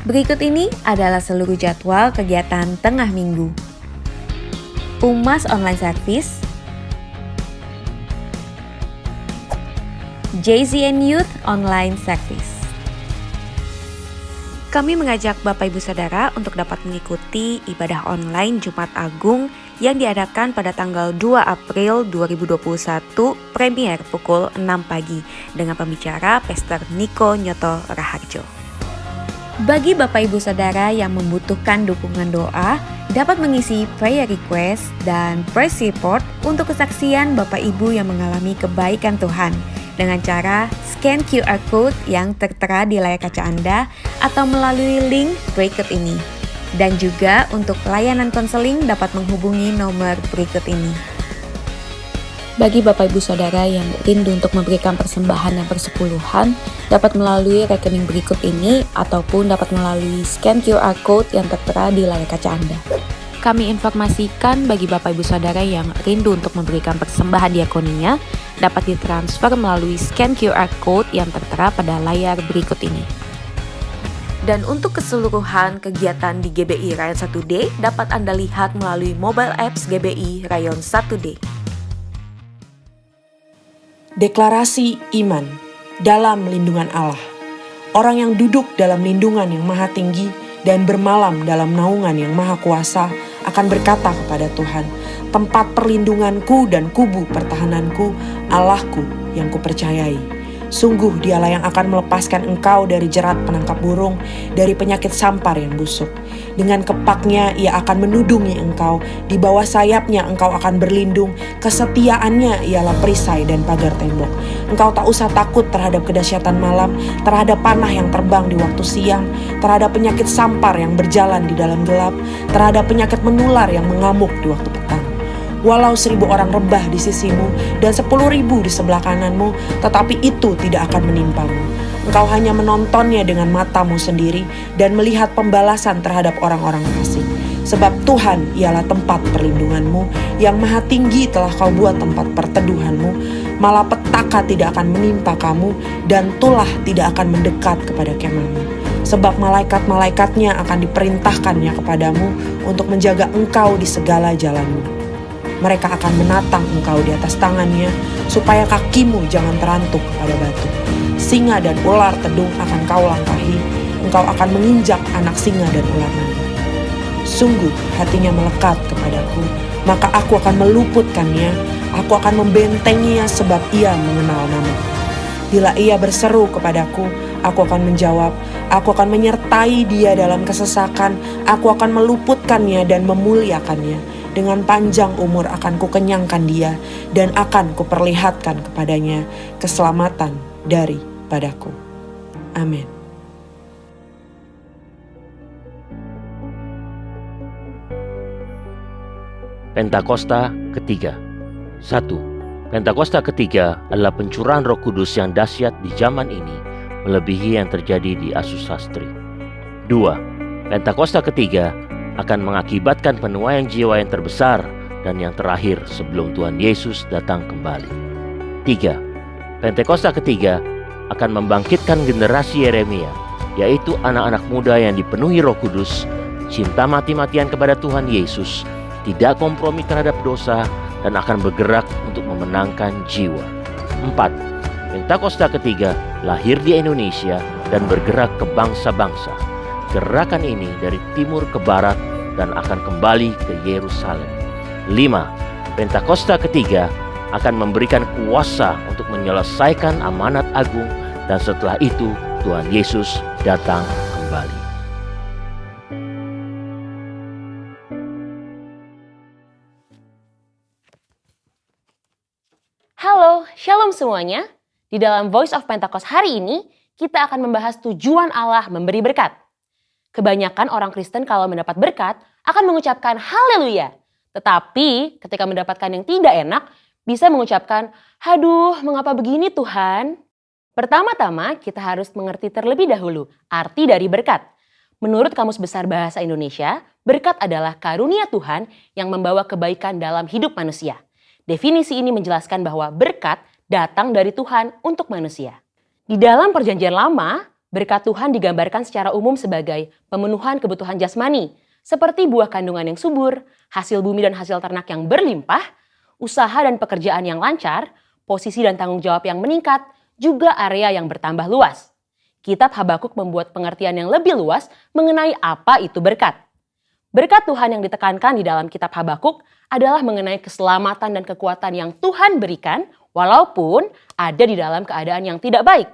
Berikut ini adalah seluruh jadwal kegiatan tengah minggu. Umas Online Service, JZN Youth Online Service. Kami mengajak Bapak Ibu Saudara untuk dapat mengikuti ibadah online Jumat Agung yang diadakan pada tanggal 2 April 2021 premier pukul 6 pagi dengan pembicara Pastor Niko Nyoto Raharjo. Bagi Bapak Ibu Saudara yang membutuhkan dukungan doa, dapat mengisi prayer request dan praise report untuk kesaksian Bapak Ibu yang mengalami kebaikan Tuhan dengan cara scan QR Code yang tertera di layar kaca Anda atau melalui link berikut ini. Dan juga untuk layanan konseling dapat menghubungi nomor berikut ini. Bagi Bapak Ibu Saudara yang rindu untuk memberikan persembahan yang persepuluhan, dapat melalui rekening berikut ini ataupun dapat melalui scan QR Code yang tertera di layar kaca Anda. Kami informasikan bagi Bapak Ibu Saudara yang rindu untuk memberikan persembahan diakoninya, dapat ditransfer melalui scan QR Code yang tertera pada layar berikut ini. Dan untuk keseluruhan kegiatan di GBI Rayon 1D dapat Anda lihat melalui mobile apps GBI Rayon 1D. Deklarasi iman dalam lindungan Allah. Orang yang duduk dalam lindungan yang maha tinggi dan bermalam dalam naungan yang maha kuasa akan berkata kepada Tuhan, tempat perlindunganku dan kubu pertahananku, Allahku yang kupercayai. Sungguh dialah yang akan melepaskan engkau dari jerat penangkap burung, dari penyakit sampar yang busuk. Dengan kepaknya ia akan menudungi engkau, di bawah sayapnya engkau akan berlindung, kesetiaannya ialah perisai dan pagar tembok. Engkau tak usah takut terhadap kedahsyatan malam, terhadap panah yang terbang di waktu siang, terhadap penyakit sampar yang berjalan di dalam gelap, terhadap penyakit menular yang mengamuk di waktu petang. Walau 1.000 orang rebah di sisimu dan 10.000 di sebelah kananmu, tetapi itu tidak akan menimpamu. Engkau hanya menontonnya dengan matamu sendiri dan melihat pembalasan terhadap orang-orang fasik. Sebab Tuhan ialah tempat perlindunganmu, yang maha tinggi telah kau buat tempat perteduhanmu. Malapetaka tidak akan menimpa kamu dan tulah tidak akan mendekat kepada kemahmu. Sebab malaikat-malaikatnya akan diperintahkannya kepadamu untuk menjaga engkau di segala jalanmu. Mereka akan menatang engkau di atas tangannya, supaya kakimu jangan terantuk pada batu. Singa dan ular tedung akan kau langkahi, engkau akan menginjak anak singa dan ular naga. Sungguh hatinya melekat kepadaku, maka aku akan meluputkannya, aku akan membentenginya sebab ia mengenal namaku. Bila ia berseru kepadaku, aku akan menjawab, aku akan menyertai dia dalam kesesakan, aku akan meluputkannya dan memuliakannya. Dengan panjang umur akan kukenyangkan dia dan akan kuperlihatkan kepadanya keselamatan daripadaku. Amin. Pentakosta ketiga. 1. Pentakosta ketiga adalah pencurahan Roh Kudus yang dahsyat di zaman ini, melebihi yang terjadi di Asusastri. 2. Pentakosta ketiga akan mengakibatkan penuaian jiwa yang terbesar dan yang terakhir sebelum Tuhan Yesus datang kembali. 3. Pentakosta ketiga akan membangkitkan generasi Yeremia, yaitu anak-anak muda yang dipenuhi Roh Kudus, cinta mati-matian kepada Tuhan Yesus, tidak kompromi terhadap dosa, dan akan bergerak untuk memenangkan jiwa. 4. Pentakosta ketiga lahir di Indonesia dan bergerak ke bangsa-bangsa. Gerakan ini dari timur ke barat dan akan kembali ke Yerusalem. 5. Pentakosta ketiga akan memberikan kuasa untuk menyelesaikan amanat agung dan setelah itu Tuhan Yesus datang kembali. Halo, shalom semuanya. Di dalam Voice of Pentecost hari ini, kita akan membahas tujuan Allah memberi berkat. Kebanyakan orang Kristen kalau mendapat berkat akan mengucapkan haleluya. Tetapi ketika mendapatkan yang tidak enak, bisa mengucapkan, "Aduh, mengapa begini Tuhan?" Pertama-tama kita harus mengerti terlebih dahulu arti dari berkat. Menurut Kamus Besar Bahasa Indonesia, berkat adalah karunia Tuhan yang membawa kebaikan dalam hidup manusia. Definisi ini menjelaskan bahwa berkat datang dari Tuhan untuk manusia. Di dalam Perjanjian Lama, Berkat Tuhan digambarkan secara umum sebagai pemenuhan kebutuhan jasmani, seperti buah kandungan yang subur, hasil bumi dan hasil ternak yang berlimpah, usaha dan pekerjaan yang lancar, posisi dan tanggung jawab yang meningkat, juga area yang bertambah luas. Kitab Habakuk membuat pengertian yang lebih luas mengenai apa itu berkat. Berkat Tuhan yang ditekankan di dalam kitab Habakuk adalah mengenai keselamatan dan kekuatan yang Tuhan berikan walaupun ada di dalam keadaan yang tidak baik.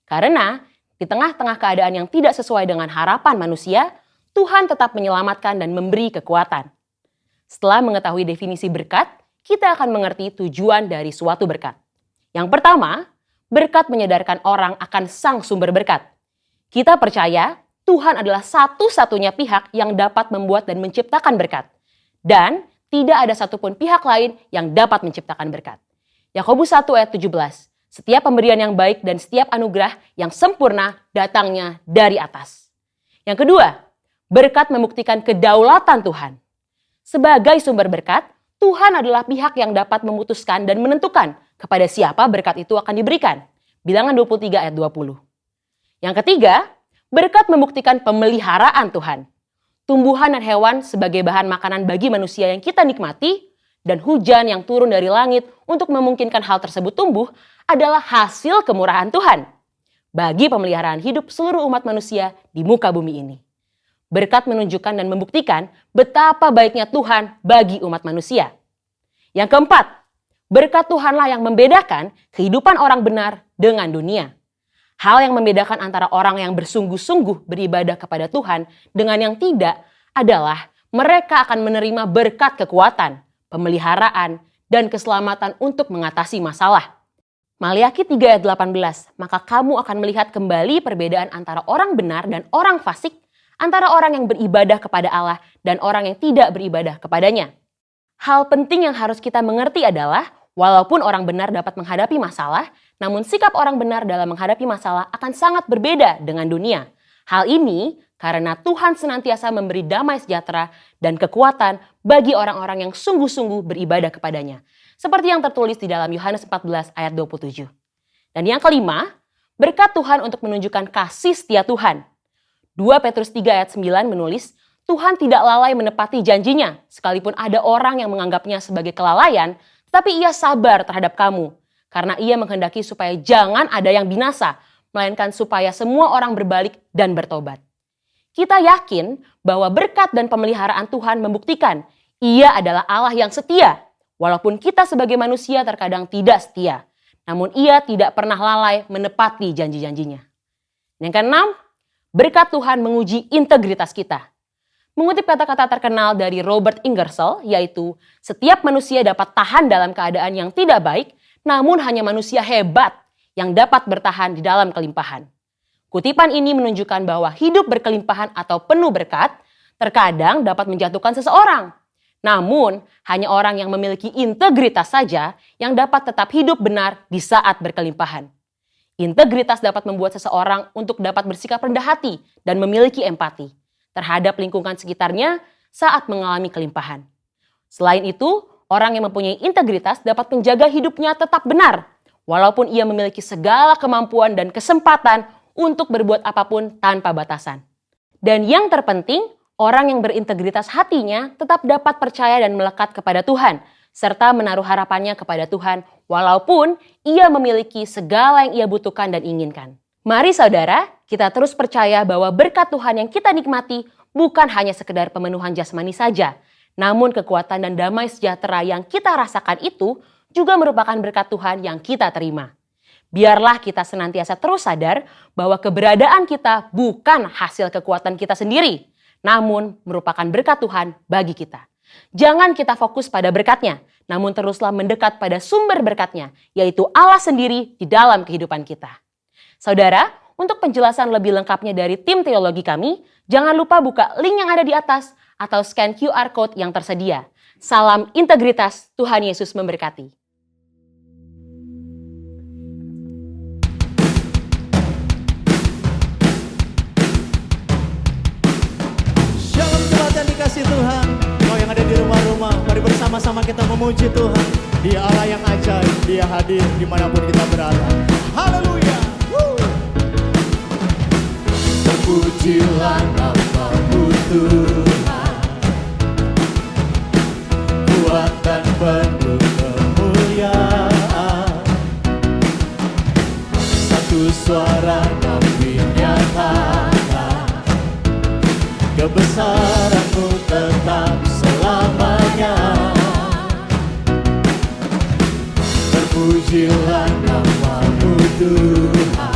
Karena di tengah-tengah keadaan yang tidak sesuai dengan harapan manusia, Tuhan tetap menyelamatkan dan memberi kekuatan. Setelah mengetahui definisi berkat, kita akan mengerti tujuan dari suatu berkat. Yang pertama, berkat menyadarkan orang akan sang sumber berkat. Kita percaya Tuhan adalah satu-satunya pihak yang dapat membuat dan menciptakan berkat. Dan tidak ada satupun pihak lain yang dapat menciptakan berkat. Yakobus 1 ayat 17. Setiap pemberian yang baik dan setiap anugerah yang sempurna datangnya dari atas. Yang kedua, berkat membuktikan kedaulatan Tuhan. Sebagai sumber berkat, Tuhan adalah pihak yang dapat memutuskan dan menentukan kepada siapa berkat itu akan diberikan. Bilangan 23 ayat 20. Yang ketiga, berkat membuktikan pemeliharaan Tuhan. Tumbuhan dan hewan sebagai bahan makanan bagi manusia yang kita nikmati, dan hujan yang turun dari langit untuk memungkinkan hal tersebut tumbuh adalah hasil kemurahan Tuhan bagi pemeliharaan hidup seluruh umat manusia di muka bumi ini. Berkat menunjukkan dan membuktikan betapa baiknya Tuhan bagi umat manusia. Yang keempat, berkat Tuhanlah yang membedakan kehidupan orang benar dengan dunia. Hal yang membedakan antara orang yang bersungguh-sungguh beribadah kepada Tuhan dengan yang tidak adalah mereka akan menerima berkat kekuatan, pemeliharaan, dan keselamatan untuk mengatasi masalah. Maliaki 3 ayat 18, maka kamu akan melihat kembali perbedaan antara orang benar dan orang fasik, antara orang yang beribadah kepada Allah dan orang yang tidak beribadah kepadanya. Hal penting yang harus kita mengerti adalah, walaupun orang benar dapat menghadapi masalah, namun sikap orang benar dalam menghadapi masalah akan sangat berbeda dengan dunia. Hal ini karena Tuhan senantiasa memberi damai sejahtera dan kekuatan bagi orang-orang yang sungguh-sungguh beribadah kepadanya. Seperti yang tertulis di dalam Yohanes 14 ayat 27. Dan yang kelima, berkat Tuhan untuk menunjukkan kasih setia Tuhan. 2 Petrus 3 ayat 9 menulis, Tuhan tidak lalai menepati janjinya, sekalipun ada orang yang menganggapnya sebagai kelalaian, tetapi ia sabar terhadap kamu, karena ia menghendaki supaya jangan ada yang binasa, melainkan supaya semua orang berbalik dan bertobat. Kita yakin bahwa berkat dan pemeliharaan Tuhan membuktikan ia adalah Allah yang setia, walaupun kita sebagai manusia terkadang tidak setia, namun ia tidak pernah lalai menepati janji-janjinya. Yang keenam, berkat Tuhan menguji integritas kita. Mengutip kata-kata terkenal dari Robert Ingersoll, yaitu setiap manusia dapat tahan dalam keadaan yang tidak baik, namun hanya manusia hebat yang dapat bertahan di dalam kelimpahan. Kutipan ini menunjukkan bahwa hidup berkelimpahan atau penuh berkat terkadang dapat menjatuhkan seseorang. Namun, hanya orang yang memiliki integritas saja yang dapat tetap hidup benar di saat berkelimpahan. Integritas dapat membuat seseorang untuk dapat bersikap rendah hati dan memiliki empati terhadap lingkungan sekitarnya saat mengalami kelimpahan. Selain itu, orang yang mempunyai integritas dapat menjaga hidupnya tetap benar, walaupun ia memiliki segala kemampuan dan kesempatan untuk berbuat apapun tanpa batasan. Dan yang terpenting, orang yang berintegritas hatinya tetap dapat percaya dan melekat kepada Tuhan, serta menaruh harapannya kepada Tuhan, walaupun ia memiliki segala yang ia butuhkan dan inginkan. Mari saudara, kita terus percaya bahwa berkat Tuhan yang kita nikmati bukan hanya sekedar pemenuhan jasmani saja, namun kekuatan dan damai sejahtera yang kita rasakan itu juga merupakan berkat Tuhan yang kita terima. Biarlah kita senantiasa terus sadar bahwa keberadaan kita bukan hasil kekuatan kita sendiri, namun merupakan berkat Tuhan bagi kita. Jangan kita fokus pada berkatnya, namun teruslah mendekat pada sumber berkatnya, yaitu Allah sendiri di dalam kehidupan kita. Saudara, untuk penjelasan lebih lengkapnya dari tim teologi kami, jangan lupa buka link yang ada di atas atau scan QR Code yang tersedia. Salam integritas, Tuhan Yesus memberkati. Shalom jemaat yang dikasih Tuhan. Kau yang ada di rumah-rumah, mari bersama-sama kita memuji Tuhan. Dia Allah yang ajaib, Dia hadir dimanapun kita berada. Haleluya. Terpujilah nama-Mu Tuhan, kuat dan penuh kemuliaan. Satu suara kami nyatakan, kebesaran-Mu tetap selamanya. Terpujilah nama-Mu Tuhan,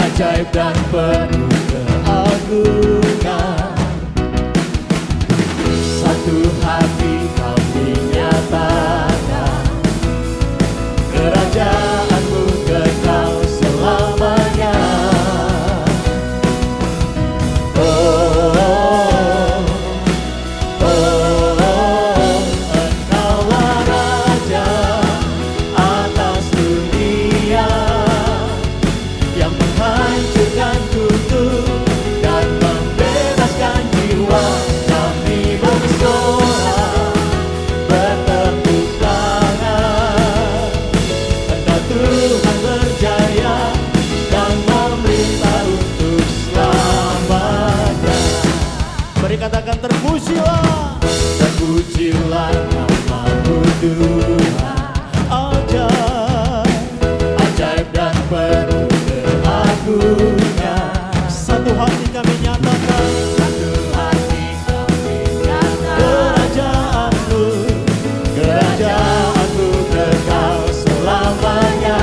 ajaib dan penuh keagungan. Satu hati kami nyatakan, kerajaan-Mu kekal selamanya. Engkaulah Raja atas dunia, yang menghancurkan kutuk dan membebaskan jiwa. Kami bersorak, bertepuk tangan. Engkau Tuhan berjaya dan memerintah untuk selamanya. Mari katakan terpujilah, terpujilah nama-Mu Tuhan, ajaib dan penuh keagungan. Satu hati kami nyatakan, satu hati kami nyatakan, kerajaan-Mu kekal selamanya.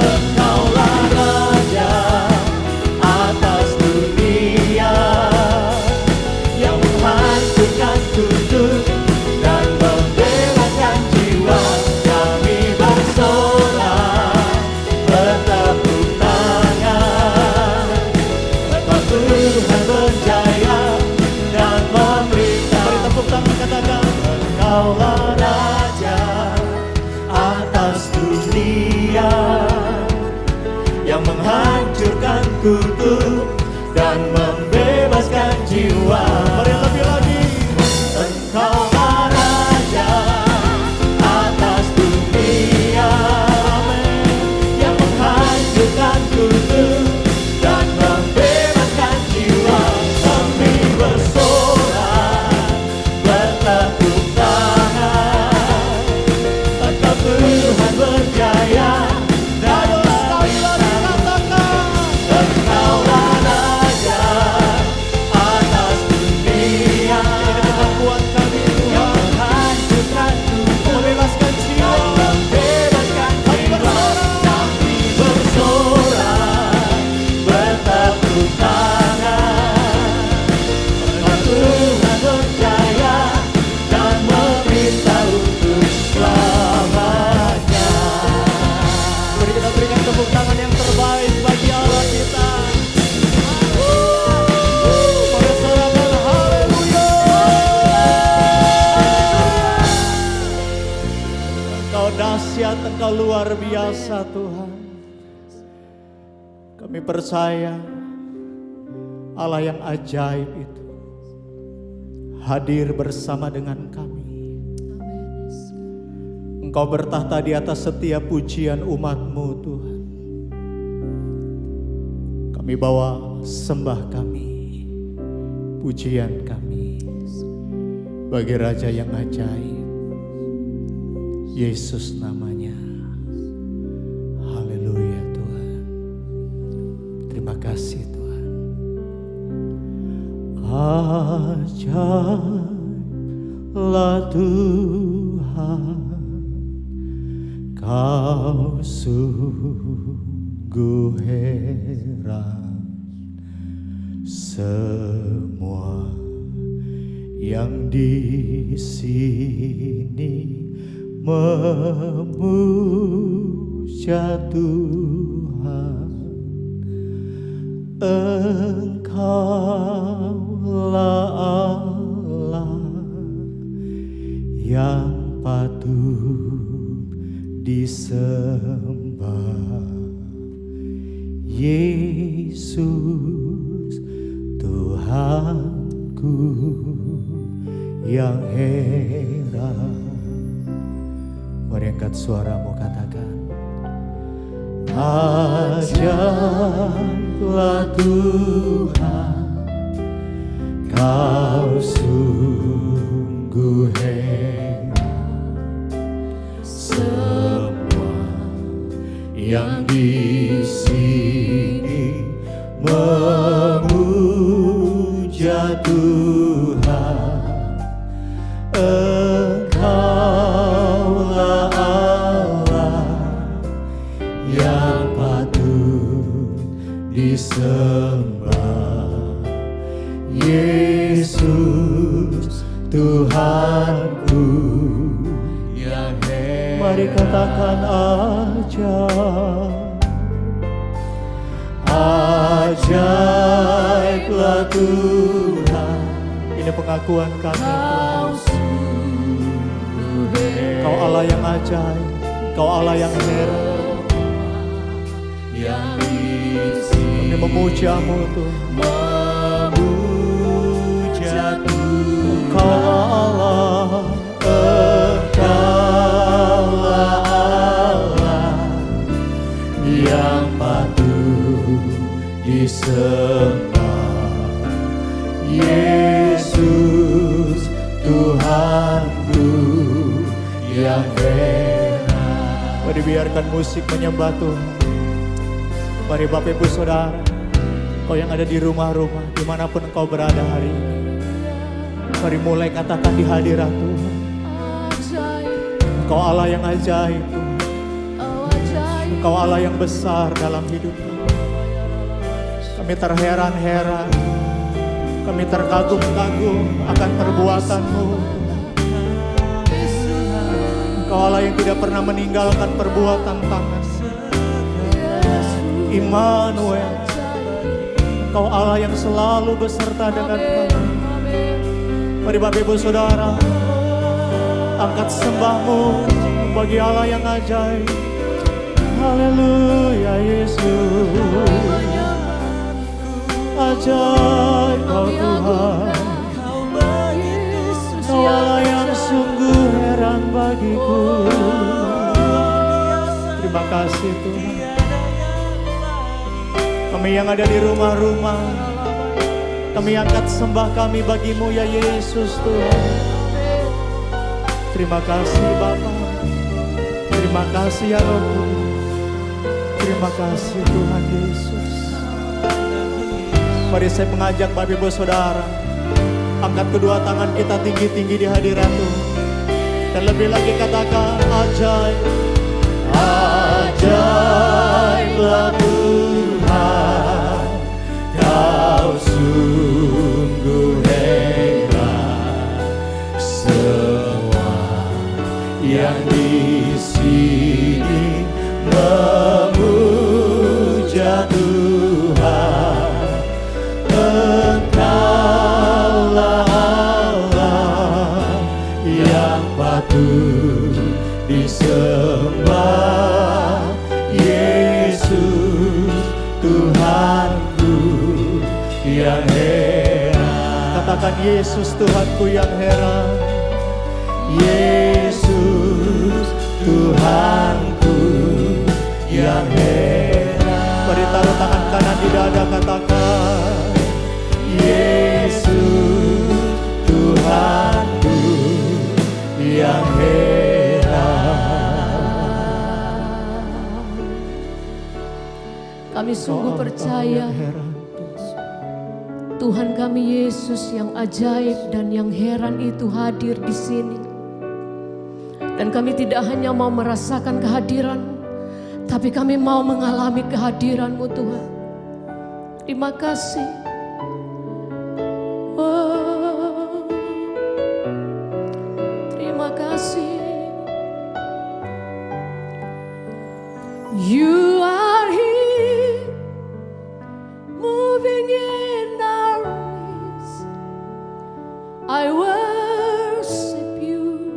Engkaulah Raja atas dunia, yang menghancurkan kutuk dan membebaskan jiwa. Kami bersorak, bertepuk tangan. Engkau Tuhan berjaya dan memerintah. Beri tepuk tangan, katakan, Engkaulah Raja atas dunia, yang menghancurkan kutuk dan membebaskan jiwa. Mari lebih lagi. Engkaulah Raja atas dunia, yang menghancurkan kutuk dan membebaskan jiwa. Kami bersorak, bertepuk tangan. Engkau Tuhan berjaya dan sekali lagi katakan, Engkaulah Raja atas dunia. Ini kekuatan kami Tuhan, yang menghancurkan kutuk, membebaskan jiwa, membebaskan jiwa. Kami bersorak, bertepuk tangan. Engkau Tuhan berjaya dan memerintah untuk selamanya. Mari kita berikan tepuk tangan yang terbaik bagi Allah kita. Pada sorakan haleluya. Engkau dahsyat, Engkau luar biasa Tuhan. Kami percaya Allah yang ajaib itu hadir bersama dengan kami. Engkau bertahta di atas setiap pujian umat-Mu Tuhan. Kami bawa sembah kami, pujian kami bagi Raja yang ajaib, Yesus namanya. Haleluya Tuhan. Terima kasih Tuhan. Ajaiblah Tuhan, Kau sungguh heran. Semua yang di sini memuja Tuhan. Engkaulah Allah yang patut disembah. Yesus Tuhanku yang heran. Mari angkat suaramu, katakan. Ajaiblah Tuhan, Kau sungguh hebat. Semua yang di sini memuja Tuhan. Engkaulah Allah yang patut disembah. Yesus Tuhanku yang hebat. Mari katakan ajaiblah Tuhan. Ini pengakuan kami, Kau Allah yang ajaib, Kau Allah yang heran. Kami memujamu Tuhan. Engkau Allah, Engkaulah Allah yang patut disembah. Yesus Tuhanku yang hebat. Mari biarkan musik menyembah Tuhan. Mari Bapak Ibu Saudara, Kau yang ada di rumah-rumah, dimanapun Engkau berada hari ini, mari mulai katakan di hadirat Tuhan. Engkau Allah yang ajaib Tuhan. Engkau Allah yang besar dalam hidup kami. Kami terheran-heran, kami terkagum-kagum akan perbuatan-Mu. Engkau Allah yang tidak pernah meninggalkan perbuatan tangan. Immanuel, Engkau Allah yang selalu beserta dengan kami. Mari Bapak Ibu Saudara, angkat sembahmu bagi Allah yang ajaib. Haleluya Yesus. Ajaib Kau Tuhan, Kau Allah yang sungguh heran bagiku. Terima kasih Tuhan. Kami yang ada di rumah-rumah, kami angkat sembah kami bagi-Mu ya Yesus Tuhan. Terima kasih Bapa, terima kasih ya Roh Kudus, terima kasih Tuhan Yesus. Mari saya mengajak Bapak Ibu Saudara, angkat kedua tangan kita tinggi-tinggi di hadirat Tuhan. Dan lebih lagi katakan ajaib, ajaiblah Tuhan, Kau sungguh hebat. Semua yang di sini memuja Tuhan. Engkaulah Allah yang patut disembah. Yesus Tuhanku yang heran. Katakan Yesus Tuhanku yang heran. Yesus Tuhanku yang heran. Mari taruh tangan kanan di dada, katakan Yesus Tuhanku yang heran. Kami sungguh percaya Tuhan kami Yesus yang ajaib dan yang heran itu hadir di sini. Dan kami tidak hanya mau merasakan kehadiran-Mu, tapi kami mau mengalami kehadiran-Mu Tuhan. Terima kasih. Oh, terima kasih. You are here, moving in our midst. I worship you,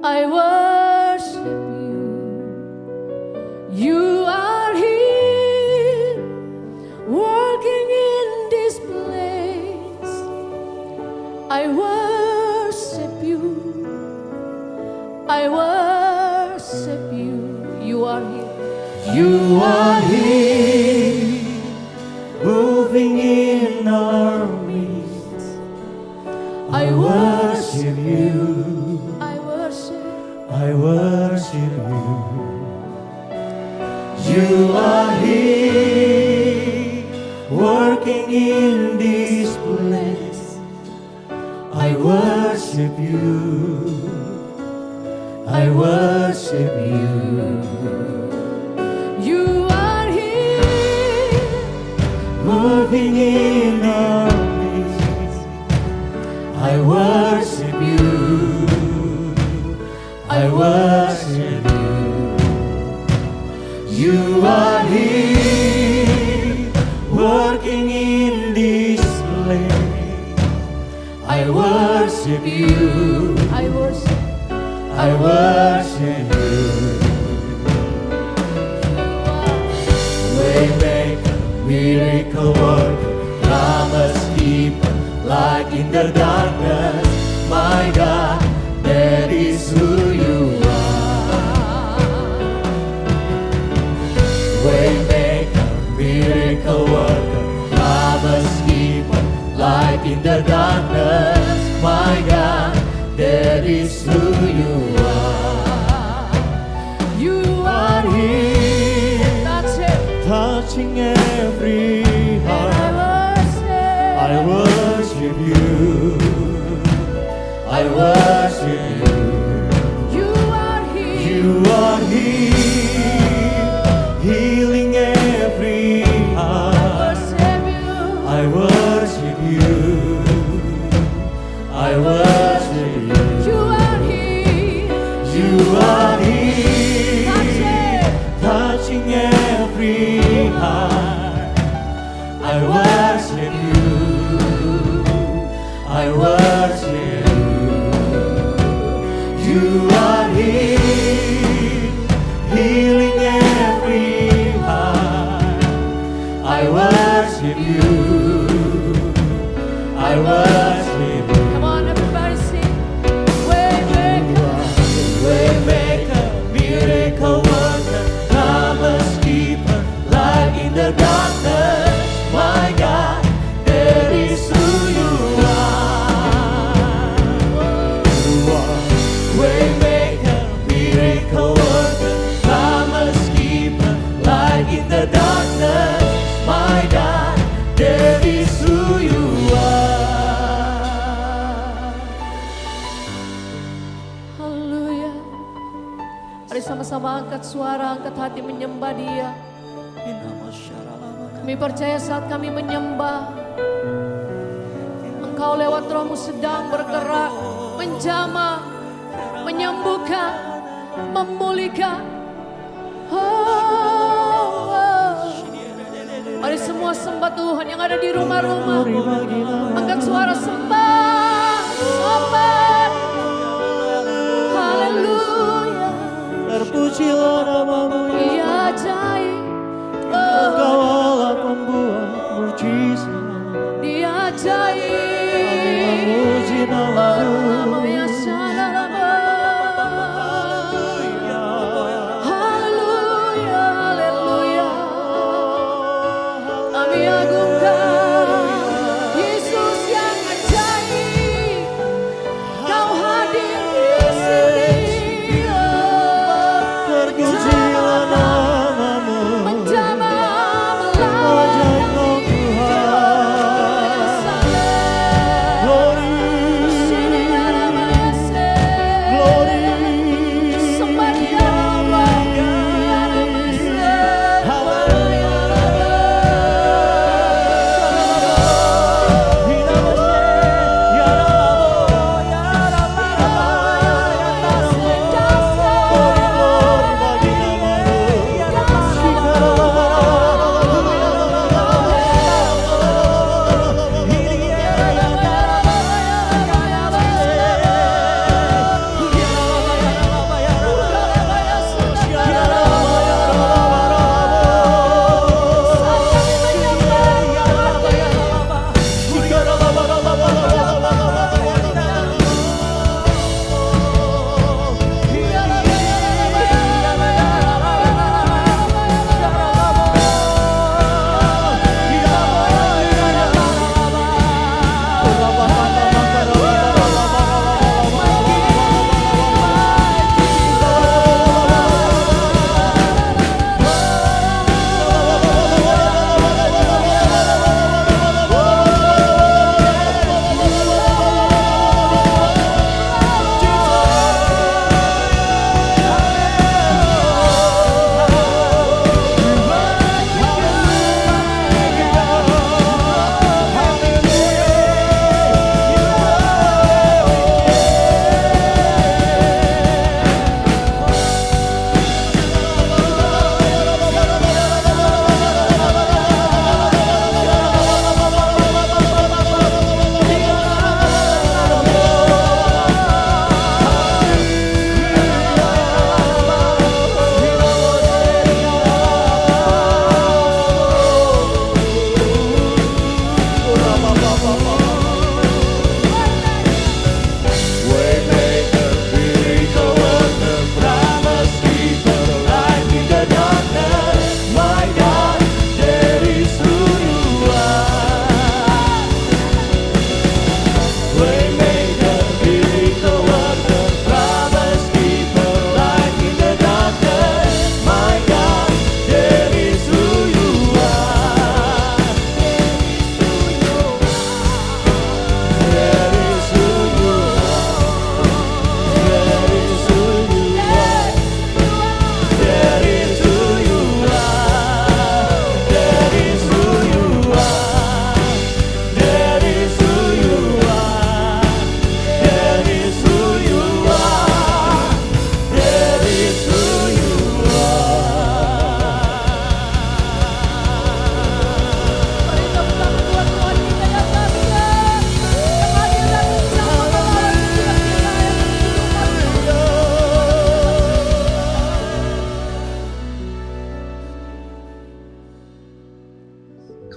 I worship you. You are here, working in this place. I worship you, I worship you. you. I worship you. You are here, Moving in our midst. I worship you. I worship you. You are here, working in this place. I worship you. I worship. I worship you. Waymaker, miracle worker, promise keeper, light in the darkness. My God, that is who you are. Waymaker, miracle worker, promise keeper, light in the darkness. My God, that is who you are. You Are are here. here, That's it. touching every And heart. I I worship you. I worship you. You are here. You are here, healing every heart. Worship you. I worship you. I worship you. You are here. You are here, That's it. touching every heart. I worship you. I worship you. You are here, healing every heart. I worship you. I worship you. Come on, everybody sing. Waymaker. Waymaker, miracle worker, promise keeper, light in the darkness. My God, that is who you are. You are waymaker, miracle worker, promise keeper, light in the darkness. My God, that is who you are. Haleluya. Mari sama-sama angkat suara, angkat hati menyembah Dia. Kami percaya saat kami menyembah, Engkau lewat Roh-Mu sedang bergerak, menjamah, menyembuhkan, memulihkan. Oh, oh. Mari semua sembah Tuhan yang ada di rumah-rumah. Angkat suara sembah, sembah. Haleluya. Terpujilah namamu ya Dia ajaib. Engkau Oh, Allah pembuat mujizat. Dia ajaib. Memuji namamu. Nama yang salah-lama. Haleluya, haleluya. Kami agungkan Yesus yang ajaib.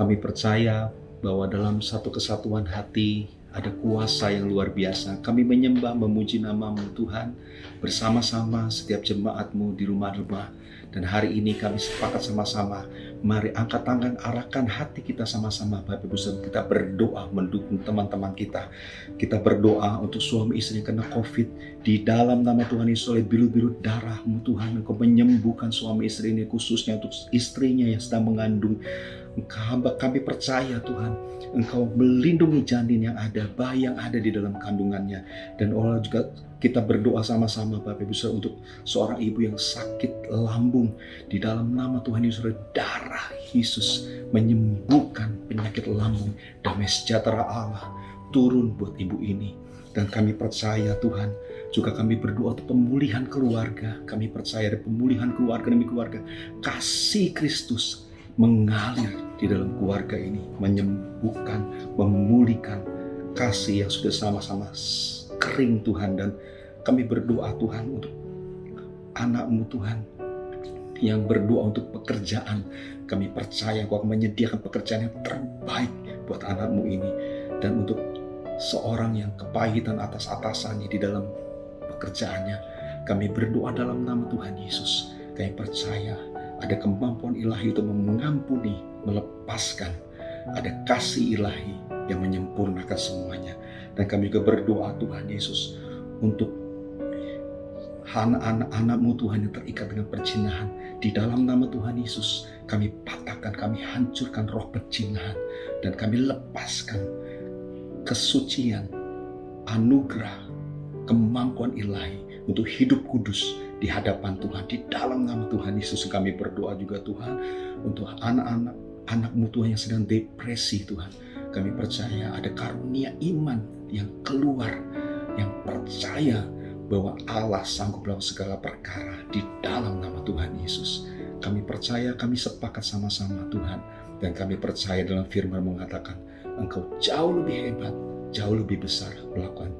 Kami percaya bahwa dalam satu kesatuan hati ada kuasa yang luar biasa. Kami menyembah, memuji nama-Mu Tuhan bersama-sama setiap jemaat-Mu di rumah-rumah. Dan hari ini kami sepakat sama-sama, mari angkat tangan, arahkan hati kita sama-sama Bapak Ibu Saudara. Kita berdoa mendukung teman-teman kita. Kita berdoa untuk suami istri yang kena COVID. Di dalam nama Tuhan Yesus, oleh biru-biru darah-Mu Tuhan, Engkau menyembuhkan suami istri ini, khususnya untuk istrinya yang sedang mengandung. Kami percaya Tuhan, Engkau melindungi janin yang ada, bayi yang ada di dalam kandungannya. Dan Allah juga kita berdoa sama-sama Bapak Ibu Saudara untuk seorang ibu yang sakit lambung. Di dalam nama Tuhan Yesus, darah Yesus menyembuhkan penyakit lambung. Damai sejahtera Allah turun buat ibu ini. Dan kami percaya Tuhan, juga kami berdoa untuk pemulihan keluarga. Kami percaya ada pemulihan keluarga demi keluarga. Kasih Kristus mengalir di dalam keluarga ini, menyembuhkan, memulihkan kasih yang sudah sama-sama kering Tuhan. Dan kami berdoa Tuhan untuk anak-Mu Tuhan yang berdoa untuk pekerjaan. Kami percaya Engkau akan menyediakan pekerjaan yang terbaik buat anak-Mu ini. Dan untuk seorang yang kepahitan atas atasannya di dalam pekerjaannya, kami berdoa dalam nama Tuhan Yesus. Kami percaya ada kemampuan ilahi untuk mengampuni, melepaskan. Ada kasih ilahi yang menyempurnakan semuanya. Dan kami juga berdoa Tuhan Yesus untuk anak-anak-anak-Mu Tuhan yang terikat dengan perzinahan. Di dalam nama Tuhan Yesus, kami patahkan, kami hancurkan roh perzinahan. Dan kami lepaskan kesucian, anugerah, kemampuan ilahi untuk hidup kudus di hadapan Tuhan. Di dalam nama Tuhan Yesus kami berdoa juga Tuhan untuk anak-Mu Tuhan yang sedang depresi Tuhan. Kami percaya ada karunia iman yang keluar, yang percaya bahwa Allah sanggup melakukan segala perkara di dalam nama Tuhan Yesus. Kami percaya, kami sepakat sama-sama Tuhan. Dan kami percaya dalam firman mengatakan, Engkau jauh lebih hebat, jauh lebih besar melakukan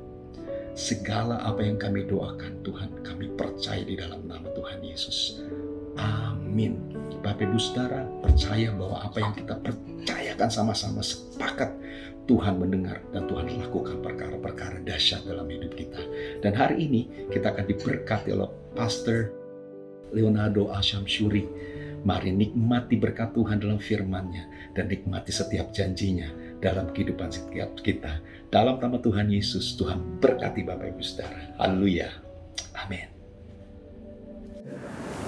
segala apa yang kami doakan Tuhan. Kami percaya di dalam nama Tuhan Yesus. Amin. Bapak Ibu Saudara, percaya bahwa apa yang kita percayakan sama-sama sepakat Tuhan mendengar dan Tuhan lakukan perkara-perkara dahsyat dalam hidup kita. Dan hari ini kita akan diberkati oleh Pastor Leonardo Asyamsyuri. Mari nikmati berkat Tuhan dalam firman-Nya dan nikmati setiap janjinya dalam kehidupan setiap kita. Dalam nama Tuhan Yesus, Tuhan berkati Bapak Ibu Saudara. Haleluya. Amin.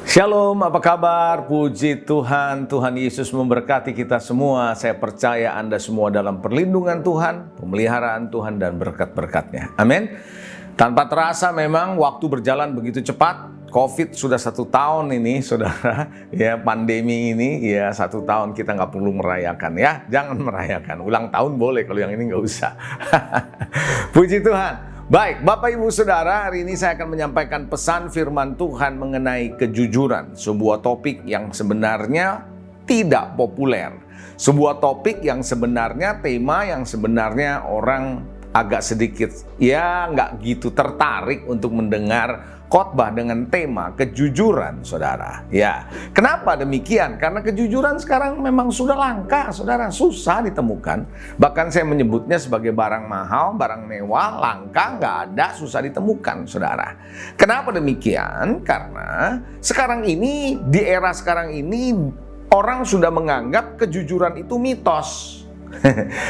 Shalom, apa kabar? Puji Tuhan, Tuhan Yesus memberkati kita semua. Saya percaya Anda semua dalam perlindungan Tuhan, pemeliharaan Tuhan, dan berkat-berkat-Nya. Amin. Tanpa terasa memang waktu berjalan begitu cepat. COVID sudah 1 tahun ini, saudara. Ya, pandemi ini, ya 1 tahun kita nggak perlu merayakan ya. Jangan merayakan. Ulang tahun boleh, kalau yang ini nggak usah. Puji Tuhan. Baik, Bapak Ibu Saudara, hari ini saya akan menyampaikan pesan firman Tuhan mengenai kejujuran. Sebuah topik yang sebenarnya tidak populer. Sebuah topik yang sebenarnya, tema yang sebenarnya orang agak sedikit, ya nggak gitu tertarik untuk mendengar khotbah dengan tema kejujuran, saudara. Ya, kenapa demikian? Karena kejujuran sekarang memang sudah langka, saudara, susah ditemukan. Bahkan saya menyebutnya sebagai barang mahal, barang mewah, langka, nggak ada, susah ditemukan, saudara. Kenapa demikian? Karena sekarang ini, di era sekarang ini, orang sudah menganggap kejujuran itu mitos.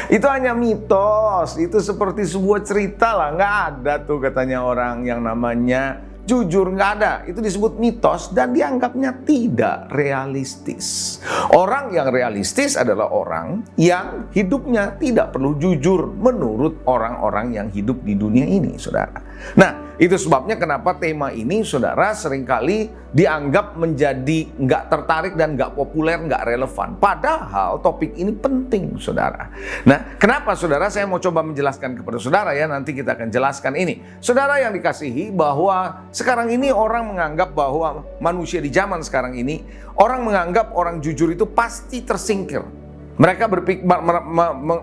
Itu hanya mitos, itu seperti sebuah cerita lah, nggak ada tuh katanya orang yang namanya jujur, nggak ada. Itu disebut mitos dan dianggapnya tidak realistis. Orang yang realistis adalah orang yang hidupnya tidak perlu jujur menurut orang-orang yang hidup di dunia ini, saudara. Nah, itu sebabnya kenapa tema ini, saudara, seringkali dianggap menjadi nggak tertarik dan nggak populer, nggak relevan. Padahal topik ini penting, saudara. Nah, kenapa, saudara? Saya mau coba menjelaskan kepada saudara ya. Nanti kita akan jelaskan ini. Saudara yang dikasihi, bahwa sekarang ini orang menganggap bahwa manusia di zaman sekarang ini, orang menganggap orang jujur itu pasti tersingkir. Mereka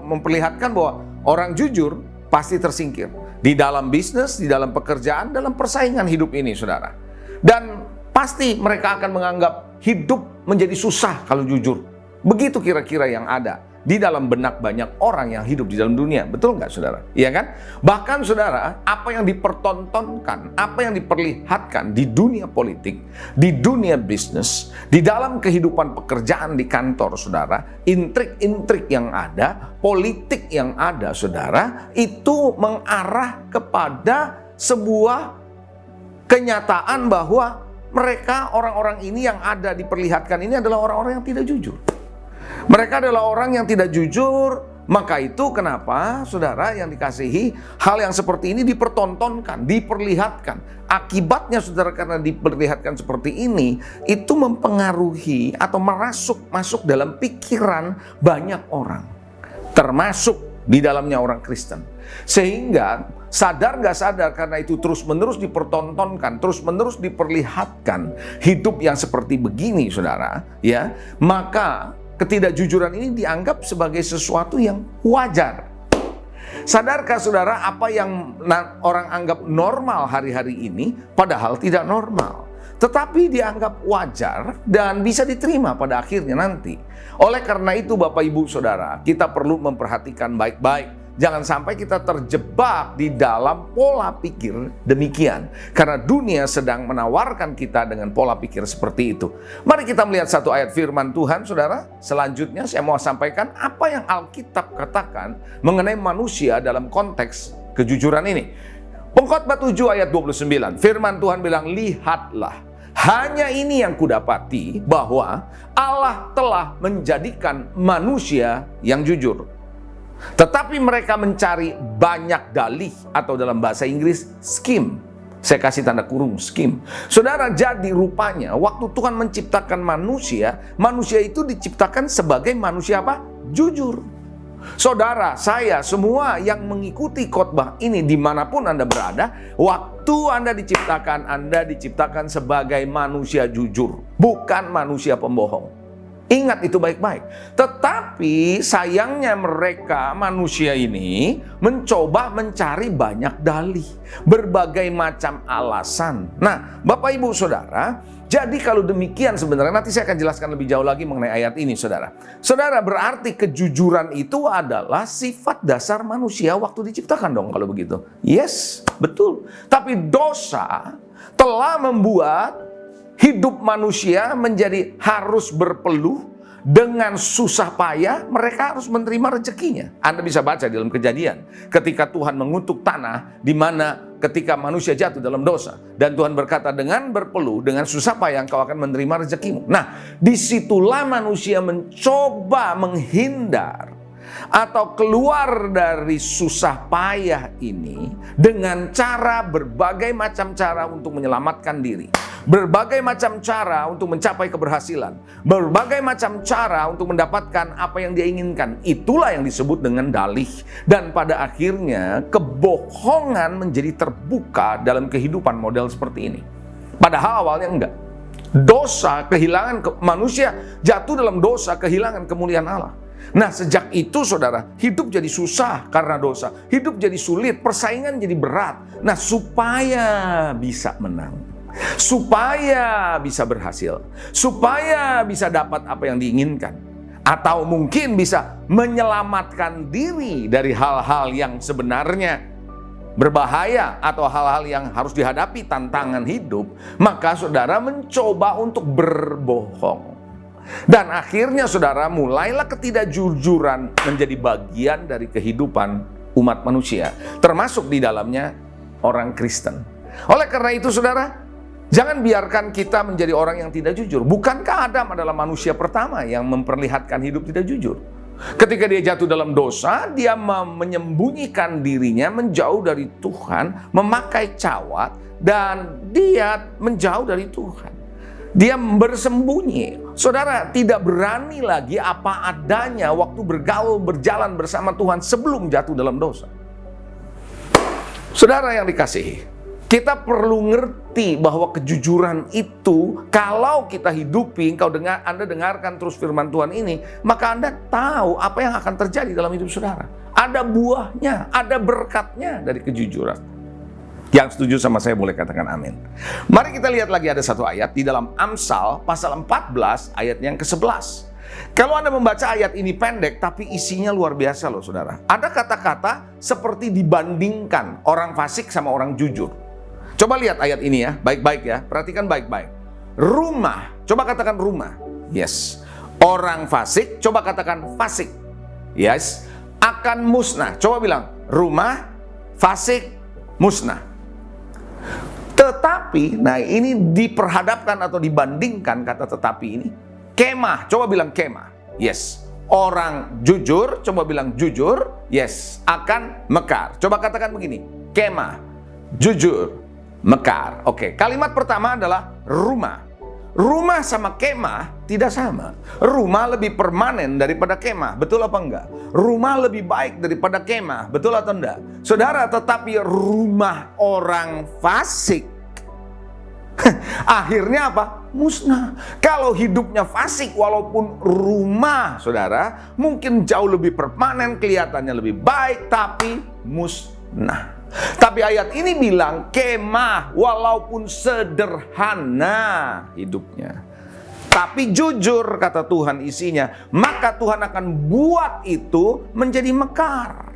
memperlihatkan bahwa orang jujur pasti tersingkir. Di dalam bisnis, di dalam pekerjaan, dalam persaingan hidup ini, saudara. Dan pasti mereka akan menganggap hidup menjadi susah kalau jujur. Begitu kira-kira yang ada di dalam benak banyak orang yang hidup di dalam dunia. Betul nggak saudara? Iya kan? Bahkan saudara, apa yang dipertontonkan, apa yang diperlihatkan di dunia politik, di dunia bisnis, di dalam kehidupan pekerjaan di kantor saudara, intrik-intrik yang ada, politik yang ada saudara, itu mengarah kepada sebuah kenyataan bahwa mereka, orang-orang ini yang ada diperlihatkan ini adalah orang-orang yang tidak jujur. Mereka adalah orang yang tidak jujur. Maka itu kenapa saudara yang dikasihi, hal yang seperti ini dipertontonkan, diperlihatkan. Akibatnya saudara, karena diperlihatkan seperti ini, itu mempengaruhi atau masuk dalam pikiran banyak orang, termasuk di dalamnya orang Kristen. Sehingga sadar gak sadar, karena itu terus-menerus dipertontonkan, terus-menerus diperlihatkan hidup yang seperti begini saudara, ya, maka ketidakjujuran ini dianggap sebagai sesuatu yang wajar. Sadarkah saudara, apa yang orang anggap normal hari-hari ini padahal tidak normal, tetapi dianggap wajar dan bisa diterima pada akhirnya nanti. Oleh karena itu Bapak Ibu Saudara, kita perlu memperhatikan baik-baik. Jangan sampai kita terjebak di dalam pola pikir demikian. Karena dunia sedang menawarkan kita dengan pola pikir seperti itu. Mari kita melihat satu ayat firman Tuhan, saudara. Selanjutnya saya mau sampaikan apa yang Alkitab katakan mengenai manusia dalam konteks kejujuran ini. Pengkhotbah 7 ayat 29. Firman Tuhan bilang, lihatlah, hanya ini yang kudapati, bahwa Allah telah menjadikan manusia yang jujur. Tetapi mereka mencari banyak dalih, atau dalam bahasa Inggris scheme. Saya kasih tanda kurung, scheme. Saudara, jadi rupanya waktu Tuhan menciptakan manusia, manusia itu diciptakan sebagai manusia apa? Jujur. Saudara, saya, semua yang mengikuti khotbah ini dimanapun Anda berada, waktu Anda diciptakan sebagai manusia jujur, bukan manusia pembohong. Ingat itu baik-baik. Tetapi sayangnya mereka, manusia ini, mencoba mencari banyak dalih, berbagai macam alasan. Nah, Bapak Ibu Saudara, jadi kalau demikian sebenarnya, nanti saya akan jelaskan lebih jauh lagi mengenai ayat ini saudara. Saudara, berarti kejujuran itu adalah sifat dasar manusia waktu diciptakan dong kalau begitu. Yes, betul. Tapi dosa telah membuat hidup manusia menjadi harus berpeluh dengan susah payah. Mereka harus menerima rezekinya. Anda bisa baca di dalam Kejadian, ketika Tuhan mengutuk tanah, di mana ketika manusia jatuh dalam dosa, dan Tuhan berkata, dengan berpeluh, dengan susah payah engkau akan menerima rezekimu. Nah, disitulah manusia mencoba menghindar atau keluar dari susah payah ini dengan cara, berbagai macam cara untuk menyelamatkan diri, berbagai macam cara untuk mencapai keberhasilan, berbagai macam cara untuk mendapatkan apa yang dia inginkan. Itulah yang disebut dengan dalih. Dan pada akhirnya kebohongan menjadi terbuka dalam kehidupan model seperti ini. Padahal awalnya enggak. Dosa, kehilangan, manusia jatuh dalam dosa, kehilangan kemuliaan Allah. Nah, sejak itu saudara, hidup jadi susah karena dosa. Hidup jadi sulit, persaingan jadi berat. Nah, supaya bisa menang, supaya bisa berhasil, supaya bisa dapat apa yang diinginkan, atau mungkin bisa menyelamatkan diri dari hal-hal yang sebenarnya berbahaya atau hal-hal yang harus dihadapi, tantangan hidup, maka saudara mencoba untuk berbohong. Dan akhirnya saudara, mulailah ketidakjujuran menjadi bagian dari kehidupan umat manusia, termasuk di dalamnya orang Kristen. Oleh karena itu saudara, jangan biarkan kita menjadi orang yang tidak jujur. Bukankah Adam adalah manusia pertama yang memperlihatkan hidup tidak jujur? Ketika dia jatuh dalam dosa, dia menyembunyikan dirinya, menjauh dari Tuhan, memakai cawat, dan dia menjauh dari Tuhan. Dia bersembunyi. Saudara, tidak berani lagi apa adanya waktu bergaul, berjalan bersama Tuhan sebelum jatuh dalam dosa. Saudara yang dikasihi, kita perlu ngerti bahwa kejujuran itu, kalau kita hidupi, Anda dengarkan terus firman Tuhan ini, maka Anda tahu apa yang akan terjadi dalam hidup saudara. Ada buahnya, ada berkatnya dari kejujuran. Yang setuju sama saya boleh katakan amin. Mari kita lihat lagi, ada satu ayat di dalam Amsal pasal 14 ayat yang ke-11. Kalau Anda membaca ayat ini pendek, tapi isinya luar biasa loh saudara. Ada kata-kata seperti dibandingkan orang fasik sama orang jujur. Coba lihat ayat ini ya, baik-baik ya. Perhatikan baik-baik. Rumah, coba katakan rumah. Yes. Orang fasik, coba katakan fasik. Yes. Akan musnah. Coba bilang, rumah, fasik, musnah. Tetapi, nah ini diperhadapkan atau dibandingkan kata tetapi ini. Kemah, coba bilang kemah. Yes. Orang jujur, coba bilang jujur. Yes. Akan mekar. Coba katakan begini. Kemah, jujur, mekar. Oke, kalimat pertama adalah rumah. Rumah sama kemah tidak sama. Rumah lebih permanen daripada kemah, betul apa enggak? Rumah lebih baik daripada kemah, betul atau enggak? Saudara, tetapi rumah orang fasik akhirnya apa? Musnah. Kalau hidupnya fasik, walaupun rumah saudara mungkin jauh lebih permanen, kelihatannya lebih baik, tapi musnah. Tapi ayat ini bilang kemah walaupun sederhana hidupnya, tapi jujur kata Tuhan isinya, maka Tuhan akan buat itu menjadi mekar.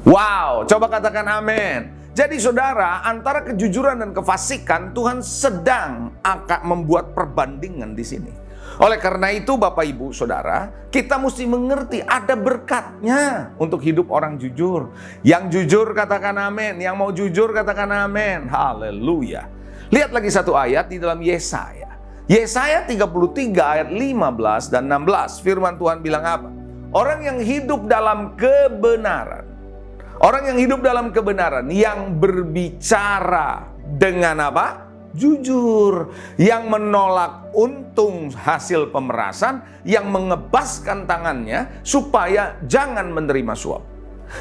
Wow, coba katakan amin. Jadi saudara, antara kejujuran dan kefasikan Tuhan sedang akan membuat perbandingan di sini. Oleh karena itu Bapak Ibu Saudara, kita mesti mengerti ada berkatnya untuk hidup orang jujur. Yang jujur katakan amin, yang mau jujur katakan amin. Haleluya. Lihat lagi satu ayat di dalam Yesaya. Yesaya 33 ayat 15 dan 16. Firman Tuhan bilang apa? Orang yang hidup dalam kebenaran. Orang yang hidup dalam kebenaran, yang berbicara dengan apa? Jujur, yang menolak untung hasil pemerasan, yang mengebaskan tangannya supaya jangan menerima suap,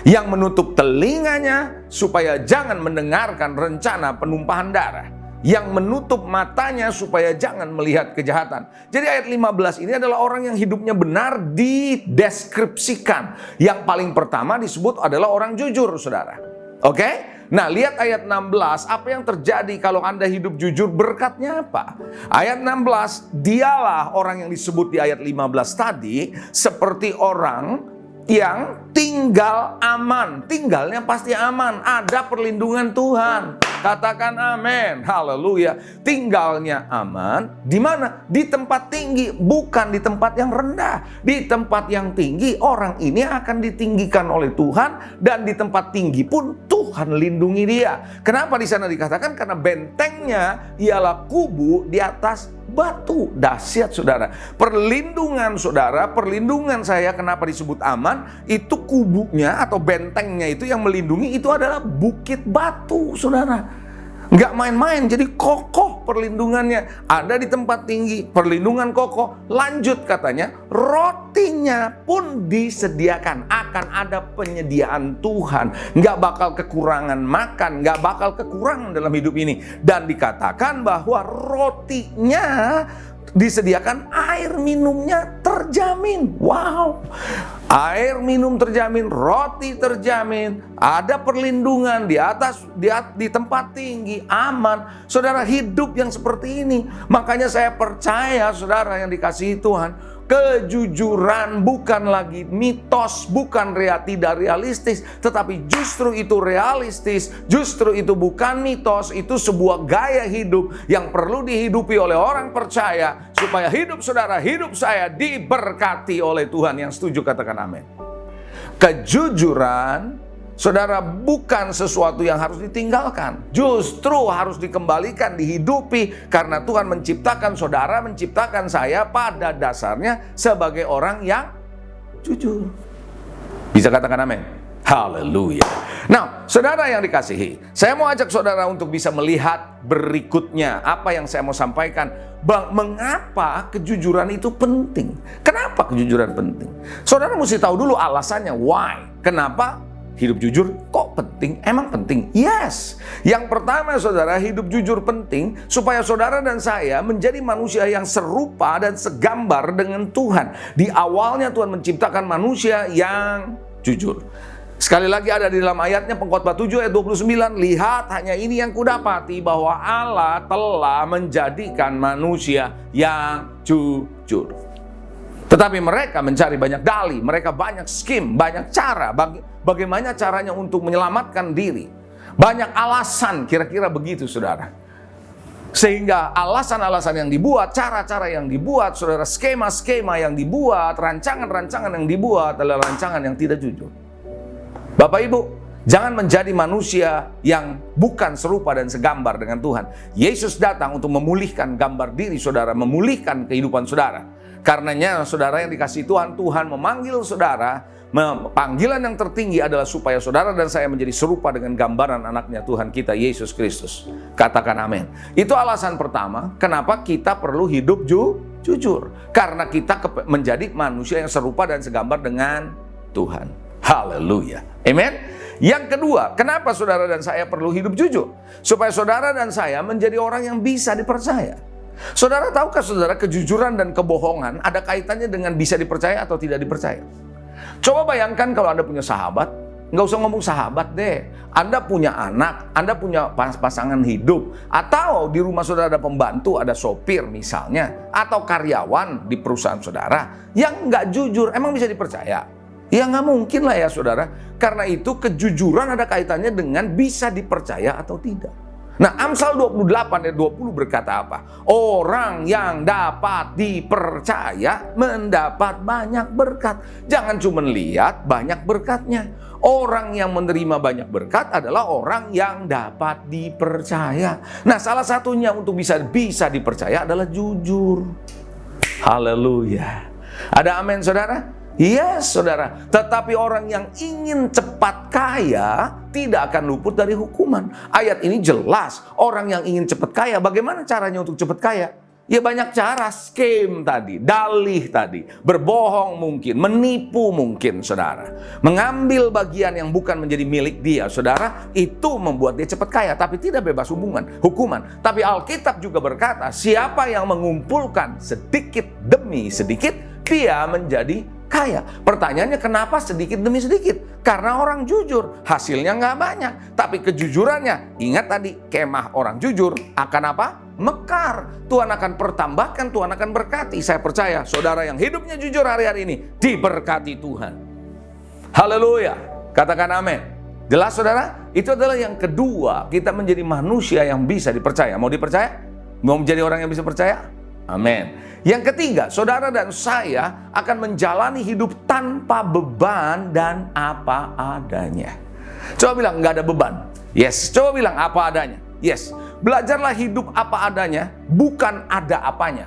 yang menutup telinganya supaya jangan mendengarkan rencana penumpahan darah, yang menutup matanya supaya jangan melihat kejahatan. Jadi ayat 15 ini adalah orang yang hidupnya benar dideskripsikan. Yang paling pertama disebut adalah orang jujur, saudara. Oke? Nah, lihat ayat 16, apa yang terjadi kalau Anda hidup jujur, berkatnya apa? Ayat 16, dialah orang yang disebut di ayat 15 tadi, seperti orang yang tinggal aman. Tinggalnya pasti aman, ada perlindungan Tuhan. Katakan amin, haleluya. Tinggalnya aman, di mana? Di tempat tinggi, bukan di tempat yang rendah. Di tempat yang tinggi, orang ini akan ditinggikan oleh Tuhan, dan di tempat tinggi pun Tuhan lindungi dia. Kenapa di sana dikatakan? Karena bentengnya ialah kubu di atas batu. Dahsyat saudara. Perlindungan saudara, perlindungan saya kenapa disebut aman? Itu kubunya atau bentengnya itu yang melindungi itu adalah bukit batu saudara. Nggak main-main, jadi kokoh perlindungannya. Ada di tempat tinggi, perlindungan kokoh. Lanjut katanya, rotinya pun disediakan. Akan ada penyediaan Tuhan. Nggak bakal kekurangan makan, nggak bakal kekurangan dalam hidup ini. Dan dikatakan bahwa rotinya disediakan, air minumnya terjamin. Wow, air minum terjamin, roti terjamin, ada perlindungan di atas, di tempat tinggi, aman. Saudara, hidup yang seperti ini. Makanya saya percaya saudara yang dikasihi Tuhan, kejujuran bukan lagi mitos, bukan tidak realistis, tetapi justru itu realistis, justru itu bukan mitos, itu sebuah gaya hidup yang perlu dihidupi oleh orang percaya, supaya hidup saudara, hidup saya diberkati oleh Tuhan. Yang setuju katakan amin. Kejujuran saudara bukan sesuatu yang harus ditinggalkan, justru harus dikembalikan, dihidupi, karena Tuhan menciptakan saudara, menciptakan saya pada dasarnya sebagai orang yang jujur. Bisa katakan amin? Haleluya. Nah, saudara yang dikasihi, saya mau ajak saudara untuk bisa melihat berikutnya apa yang saya mau sampaikan. Mengapa kejujuran itu penting? Kenapa kejujuran penting? Saudara mesti tahu dulu alasannya, why? Kenapa hidup jujur kok penting? Emang penting? Yes. Yang pertama saudara, hidup jujur penting supaya saudara dan saya menjadi manusia yang serupa dan segambar dengan Tuhan. Di awalnya Tuhan menciptakan manusia yang jujur. Sekali lagi ada di dalam ayatnya, Pengkhotbah 7 ayat 29, lihat hanya ini yang kudapati, bahwa Allah telah menjadikan manusia yang jujur. Tetapi mereka mencari banyak dalih, mereka banyak skim, banyak cara, bagaimana caranya untuk menyelamatkan diri. Banyak alasan, kira-kira begitu saudara. Sehingga alasan-alasan yang dibuat, cara-cara yang dibuat, saudara, skema-skema yang dibuat, rancangan-rancangan yang dibuat adalah rancangan yang tidak jujur. Bapak Ibu, jangan menjadi manusia yang bukan serupa dan segambar dengan Tuhan. Yesus datang untuk memulihkan gambar diri saudara, memulihkan kehidupan saudara. Karenanya saudara yang dikasihi Tuhan, Tuhan memanggil saudara, panggilan yang tertinggi adalah supaya saudara dan saya menjadi serupa dengan gambaran anaknya Tuhan kita, Yesus Kristus. Katakan amin. Itu alasan pertama, kenapa kita perlu hidup jujur. Karena kita menjadi manusia yang serupa dan segambar dengan Tuhan. Haleluya. Amin. Yang kedua, kenapa saudara dan saya perlu hidup jujur? Supaya saudara dan saya menjadi orang yang bisa dipercaya. Saudara tahukah saudara, kejujuran dan kebohongan ada kaitannya dengan bisa dipercaya atau tidak dipercaya? Coba bayangkan kalau Anda punya sahabat, nggak usah ngomong sahabat deh. Anda punya anak, Anda punya pasangan hidup, atau di rumah saudara ada pembantu, ada sopir misalnya, atau karyawan di perusahaan saudara yang nggak jujur, emang bisa dipercaya? Ya nggak mungkin lah ya saudara. Karena itu kejujuran ada kaitannya dengan bisa dipercaya atau tidak. Nah, Amsal 28 ayat 20 berkata apa? Orang yang dapat dipercaya mendapat banyak berkat. Jangan cuma lihat banyak berkatnya. Orang yang menerima banyak berkat adalah orang yang dapat dipercaya. Nah, salah satunya untuk bisa dipercaya adalah jujur. Haleluya. Ada amin saudara? Yes saudara, tetapi orang yang ingin cepat kaya tidak akan luput dari hukuman. Ayat ini jelas, orang yang ingin cepat kaya, bagaimana caranya untuk cepat kaya? Ya banyak cara, skem tadi, dalih tadi, berbohong mungkin, menipu mungkin saudara. Mengambil bagian yang bukan menjadi milik dia saudara, itu membuat dia cepat kaya, tapi tidak bebas hukuman. Tapi Alkitab juga berkata, siapa yang mengumpulkan sedikit demi sedikit, dia menjadi kaya. Pertanyaannya kenapa sedikit demi sedikit? Karena orang jujur, hasilnya nggak banyak. Tapi kejujurannya, ingat tadi, kemah orang jujur akan apa? Mekar. Tuhan akan pertambahkan, Tuhan akan berkati. Saya percaya saudara yang hidupnya jujur hari-hari ini diberkati Tuhan. Haleluya. Katakan amin. Jelas saudara? Itu adalah yang kedua, kita menjadi manusia yang bisa dipercaya. Mau dipercaya? Mau menjadi orang yang bisa percaya? Amin. Yang ketiga, saudara dan saya akan menjalani hidup tanpa beban dan apa adanya. Coba bilang nggak ada beban. Yes. Coba bilang apa adanya. Yes. Belajarlah hidup apa adanya, bukan ada apanya.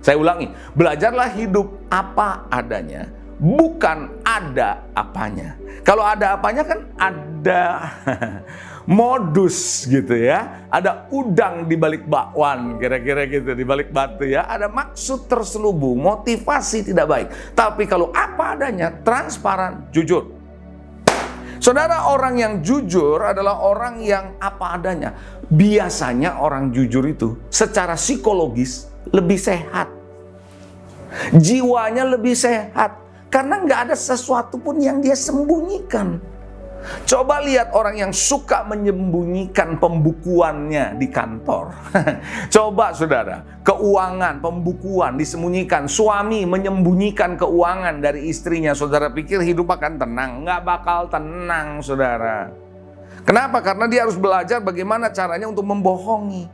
Saya ulangi, belajarlah hidup apa adanya, bukan ada apanya. Kalau ada apanya kan ada modus gitu ya. Ada udang di balik bakwan, kira-kira gitu, di balik batu ya. Ada maksud terselubung, motivasi tidak baik. Tapi kalau apa adanya, transparan, jujur. Saudara, orang yang jujur adalah orang yang apa adanya. Biasanya orang jujur itu secara psikologis lebih sehat. Jiwanya lebih sehat. Karena nggak ada sesuatu pun yang dia sembunyikan. Coba lihat orang yang suka menyembunyikan pembukuannya di kantor. Coba saudara, keuangan, pembukuan disembunyikan. Suami menyembunyikan keuangan dari istrinya. Saudara pikir hidup akan tenang? Nggak bakal tenang saudara. Kenapa? Karena dia harus belajar bagaimana caranya untuk membohongi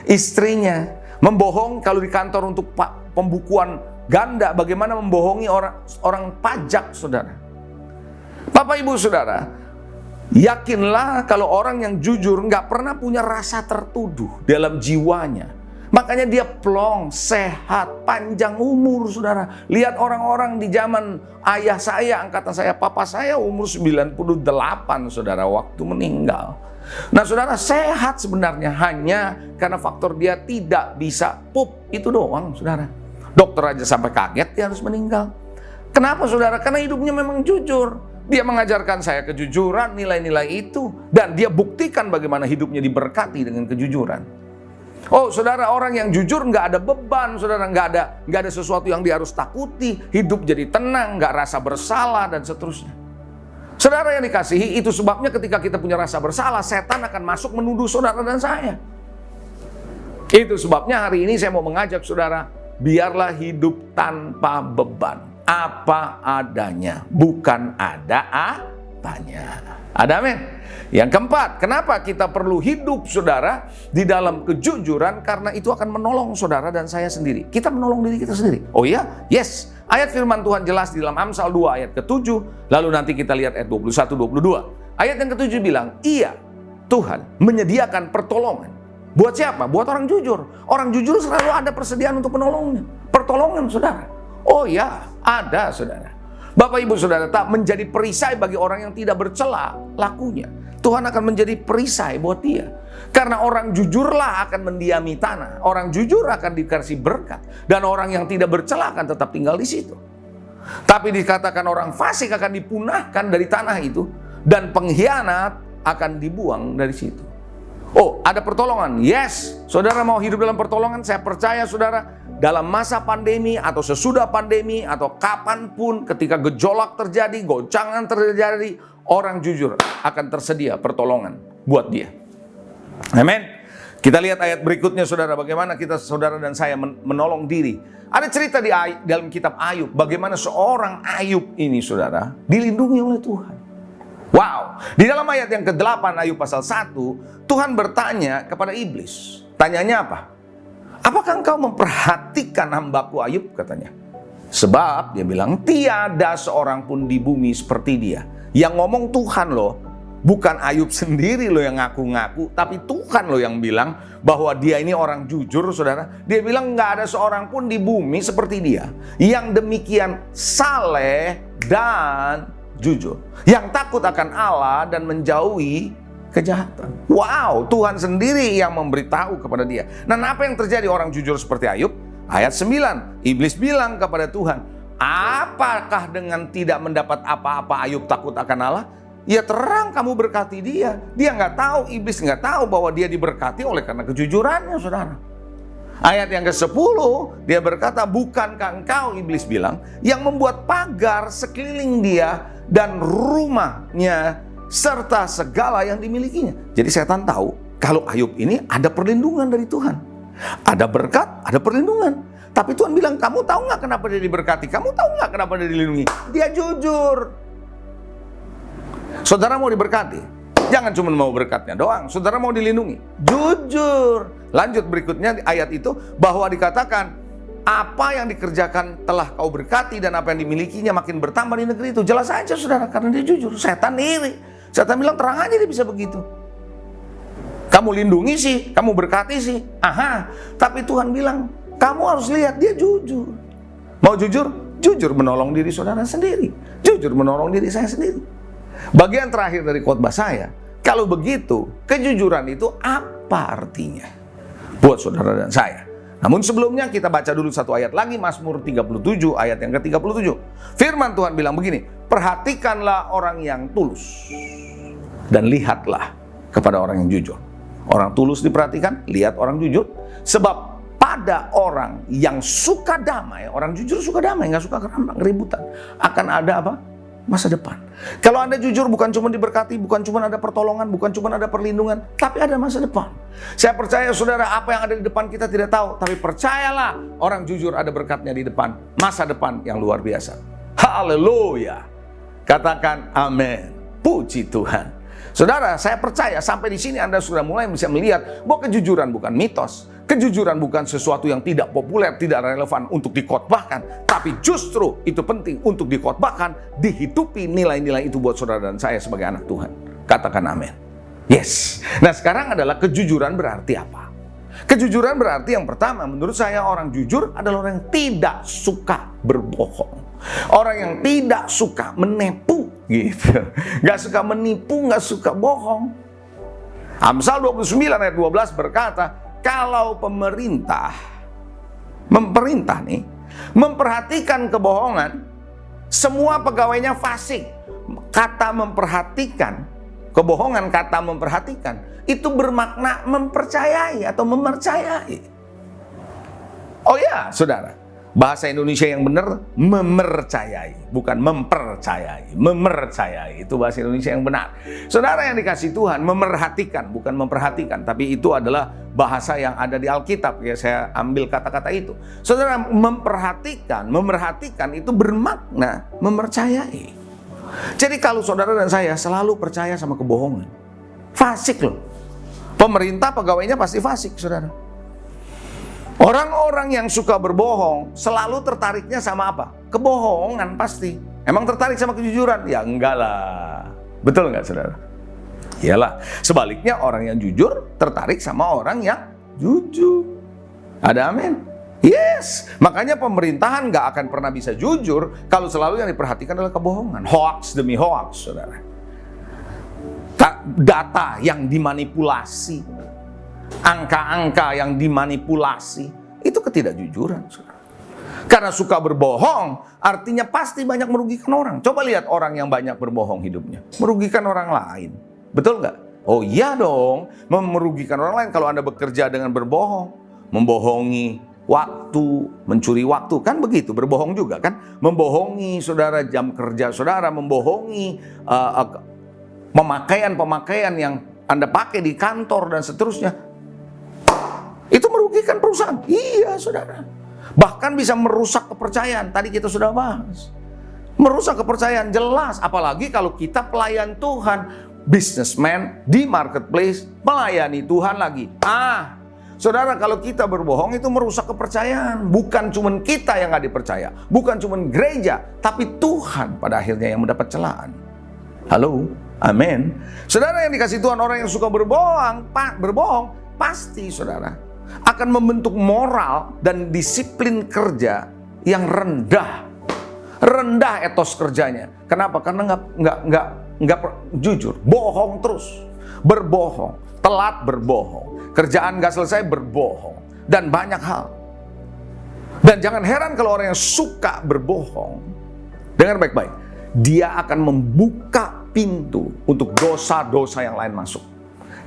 istrinya. Membohong kalau di kantor untuk pembukuan ganda. Bagaimana membohongi orang pajak saudara. Bapak ibu saudara, yakinlah kalau orang yang jujur nggak pernah punya rasa tertuduh dalam jiwanya. Makanya dia plong, sehat, panjang umur saudara. Lihat orang-orang di zaman ayah saya, angkatan saya, papa saya umur 98 saudara waktu meninggal. Nah saudara, sehat sebenarnya hanya karena faktor dia tidak bisa pup, itu doang saudara. Dokter aja sampai kaget dia harus meninggal. Kenapa saudara? Karena hidupnya memang jujur. Dia mengajarkan saya kejujuran, nilai-nilai itu. Dan dia buktikan bagaimana hidupnya diberkati dengan kejujuran. Oh saudara, orang yang jujur nggak ada beban, saudara, nggak ada sesuatu yang dia harus takuti. Hidup jadi tenang, nggak rasa bersalah dan seterusnya. Saudara yang dikasihi, itu sebabnya ketika kita punya rasa bersalah, setan akan masuk menuduh saudara dan saya. Itu sebabnya hari ini saya mau mengajak saudara, biarlah hidup tanpa beban. Apa adanya, bukan ada apanya. Ada amin. Yang keempat, kenapa kita perlu hidup saudara di dalam kejujuran? Karena itu akan menolong saudara dan saya sendiri. Kita menolong diri kita sendiri. Oh iya? Yes. Ayat firman Tuhan jelas di dalam Amsal 2 ayat ke-7. Lalu nanti kita lihat ayat 21-22. Ayat yang ke-7 bilang, iya, Tuhan menyediakan pertolongan. Buat siapa? Buat orang jujur. Orang jujur selalu ada persediaan untuk menolongnya. Pertolongan saudara. Oh ya, ada saudara. Bapak ibu saudara, tak menjadi perisai bagi orang yang tidak bercela lakunya. Tuhan akan menjadi perisai buat dia. Karena orang jujurlah akan mendiami tanah. Orang jujur akan dikasih berkat. Dan orang yang tidak bercela akan tetap tinggal di situ. Tapi dikatakan orang fasik akan dipunahkan dari tanah itu. Dan pengkhianat akan dibuang dari situ. Oh, ada pertolongan. Yes, saudara mau hidup dalam pertolongan? Saya percaya saudara, dalam masa pandemi atau sesudah pandemi atau kapanpun ketika gejolak terjadi, goncangan terjadi, orang jujur akan tersedia pertolongan buat dia. Amin. Kita lihat ayat berikutnya saudara, bagaimana kita saudara dan saya menolong diri. Ada cerita di dalam kitab Ayub, bagaimana seorang Ayub ini saudara dilindungi oleh Tuhan. Wow, di dalam ayat yang ke-8 Ayub pasal 1, Tuhan bertanya kepada iblis. Tanyanya apa? Apakah engkau memperhatikan hambaku Ayub, katanya. Sebab dia bilang, tiada seorang pun di bumi seperti dia. Yang ngomong Tuhan loh, bukan Ayub sendiri loh yang ngaku-ngaku, tapi Tuhan loh yang bilang bahwa dia ini orang jujur saudara. Dia bilang nggak ada seorang pun di bumi seperti dia, yang demikian saleh dan jujur, yang takut akan Allah dan menjauhi kejahatan. Wow, Tuhan sendiri yang memberitahu kepada dia. Nah, apa yang terjadi orang jujur seperti Ayub? Ayat 9, iblis bilang kepada Tuhan, apakah dengan tidak mendapat apa-apa Ayub takut akan Allah? Ya terang kamu berkati dia. Dia nggak tahu, iblis nggak tahu bahwa dia diberkati oleh karena kejujurannya saudara. Ayat yang ke-10, dia berkata, bukankah engkau, iblis bilang, yang membuat pagar sekeliling dia dan rumahnya serta segala yang dimilikinya. Jadi setan tahu kalau Ayub ini ada perlindungan dari Tuhan. Ada berkat, ada perlindungan. Tapi Tuhan bilang, kamu tahu nggak kenapa dia diberkati? Kamu tahu nggak kenapa dia dilindungi? Dia jujur. Saudara mau diberkati? Jangan cuma mau berkatnya doang. Saudara mau dilindungi? Jujur. Lanjut berikutnya di ayat itu, bahwa dikatakan, apa yang dikerjakan telah kau berkati dan apa yang dimilikinya makin bertambah di negeri itu. Jelas aja saudara, karena dia jujur. Setan iri. Setan bilang terang aja dia bisa begitu. Kamu lindungi sih, kamu berkati sih. Aha, tapi Tuhan bilang, kamu harus lihat dia jujur. Mau jujur? Jujur menolong diri saudara sendiri. Jujur menolong diri saya sendiri. Bagian terakhir dari khotbah saya, kalau begitu, kejujuran itu apa artinya buat saudara dan saya? Namun sebelumnya kita baca dulu satu ayat lagi, Mazmur 37 ayat yang ke-37. Firman Tuhan bilang begini, perhatikanlah orang yang tulus dan lihatlah kepada orang yang jujur. Orang tulus diperhatikan, lihat orang jujur. Sebab pada orang yang suka damai, orang jujur suka damai, nggak suka keributan, akan ada apa? Masa depan. Kalau Anda jujur, bukan cuma diberkati, bukan cuma ada pertolongan, bukan cuma ada perlindungan, tapi ada masa depan. Saya percaya saudara, apa yang ada di depan kita tidak tahu, tapi percayalah, orang jujur ada berkatnya di depan, masa depan yang luar biasa. Haleluya. Katakan amin. Puji Tuhan. Saudara, saya percaya sampai di sini Anda sudah mulai bisa melihat bahwa kejujuran bukan mitos. Kejujuran bukan sesuatu yang tidak populer, tidak relevan untuk dikhotbahkan, tapi justru itu penting untuk dikhotbahkan, dihidupi nilai-nilai itu buat saudara dan saya sebagai anak Tuhan. Katakan amin. Yes. Nah, sekarang adalah kejujuran berarti apa? Kejujuran berarti yang pertama, menurut saya orang jujur adalah orang yang tidak suka berbohong. Orang yang tidak suka menipu gitu. Gak suka menipu, gak suka bohong. Amsal 29 ayat 12 berkata, kalau pemerintah memperhatikan kebohongan, semua pegawainya fasik. Kata memperhatikan, kebohongan kata memperhatikan, itu bermakna mempercayai atau memercayai. Oh ya, saudara. Bahasa Indonesia yang benar, memercayai, bukan mempercayai. Memercayai, itu bahasa Indonesia yang benar. Saudara yang dikasih Tuhan, memerhatikan, bukan memperhatikan. Tapi itu adalah bahasa yang ada di Alkitab. Ya, saya ambil kata-kata itu. Saudara, memerhatikan itu bermakna memercayai. Jadi kalau saudara dan saya selalu percaya sama kebohongan, fasik loh. Pemerintah pegawainya pasti fasik, saudara. Orang-orang yang suka berbohong selalu tertariknya sama apa? Kebohongan pasti. Emang tertarik sama kejujuran? Ya enggak lah. Betul enggak, saudara? Iyalah. Sebaliknya orang yang jujur tertarik sama orang yang jujur. Ada amin? Yes. Makanya pemerintahan enggak akan pernah bisa jujur kalau selalu yang diperhatikan adalah kebohongan. Hoax demi hoax, saudara. Data yang dimanipulasi, angka-angka yang dimanipulasi, itu ketidakjujuran, saudara. Karena suka berbohong, artinya pasti banyak merugikan orang. Coba lihat orang yang banyak berbohong hidupnya, merugikan orang lain. Betul nggak? Oh iya dong, merugikan orang lain. Kalau Anda bekerja dengan berbohong, membohongi waktu, mencuri waktu, kan begitu, berbohong juga kan? Membohongi saudara jam kerja saudara, membohongi pemakaian yang Anda pakai di kantor dan seterusnya. Itu merugikan perusahaan. Iya, saudara. Bahkan bisa merusak kepercayaan. Tadi kita sudah bahas. Merusak kepercayaan jelas. Apalagi kalau kita pelayan Tuhan, businessman di marketplace, melayani Tuhan lagi. Saudara, kalau kita berbohong itu merusak kepercayaan. Bukan cuma kita yang gak dipercaya. Bukan cuma gereja. Tapi Tuhan pada akhirnya yang mendapat celaan. Halo? Amin. Saudara yang dikasih Tuhan, orang yang suka berbohong pasti, saudara, akan membentuk moral dan disiplin kerja yang rendah etos kerjanya. Kenapa? Karena nggak jujur, bohong terus, berbohong, telat berbohong, kerjaan nggak selesai berbohong, dan banyak hal. Dan jangan heran kalau orang yang suka berbohong, dengar baik-baik, dia akan membuka pintu untuk dosa-dosa yang lain masuk.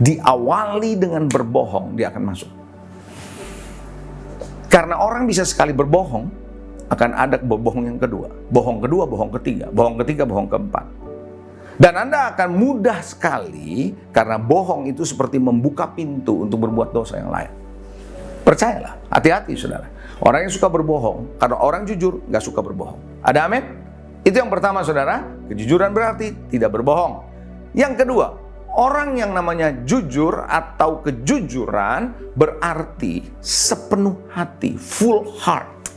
Diawali dengan berbohong, dia akan masuk. Karena orang bisa sekali berbohong, akan ada bohong yang kedua, bohong ketiga, bohong keempat. Dan Anda akan mudah sekali, karena bohong itu seperti membuka pintu untuk berbuat dosa yang lain. Percayalah, hati-hati saudara. Orang yang suka berbohong, karena orang jujur gak suka berbohong. Ada amin? Itu yang pertama, saudara. Kejujuran berarti tidak berbohong. Yang kedua, orang yang namanya jujur atau kejujuran berarti sepenuh hati, full heart.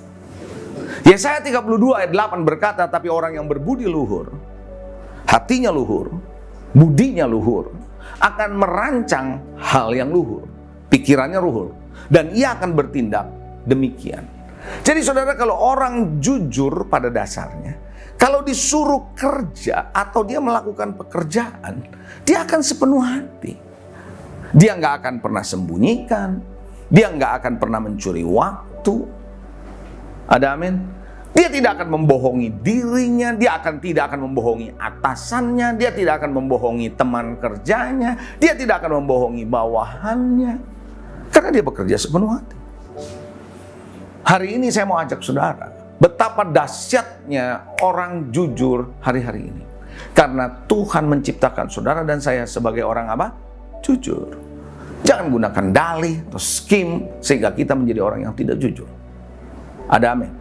Yesaya 32 ayat 8 berkata, tapi orang yang berbudi luhur, hatinya luhur, budinya luhur, akan merancang hal yang luhur, pikirannya luhur, dan ia akan bertindak demikian. Jadi saudara, kalau orang jujur pada dasarnya, kalau disuruh kerja atau dia melakukan pekerjaan, dia akan sepenuh hati. Dia nggak akan pernah sembunyikan. Dia nggak akan pernah mencuri waktu. Ada amin? Dia tidak akan membohongi dirinya. Dia tidak akan membohongi atasannya. Dia tidak akan membohongi teman kerjanya. Dia tidak akan membohongi bawahannya. Karena dia bekerja sepenuh hati. Hari ini saya mau ajak saudara, betapa dahsyatnya orang jujur hari-hari ini. Karena Tuhan menciptakan saudara dan saya sebagai orang apa? Jujur. Jangan gunakan dalih atau skim sehingga kita menjadi orang yang tidak jujur. Ada amin.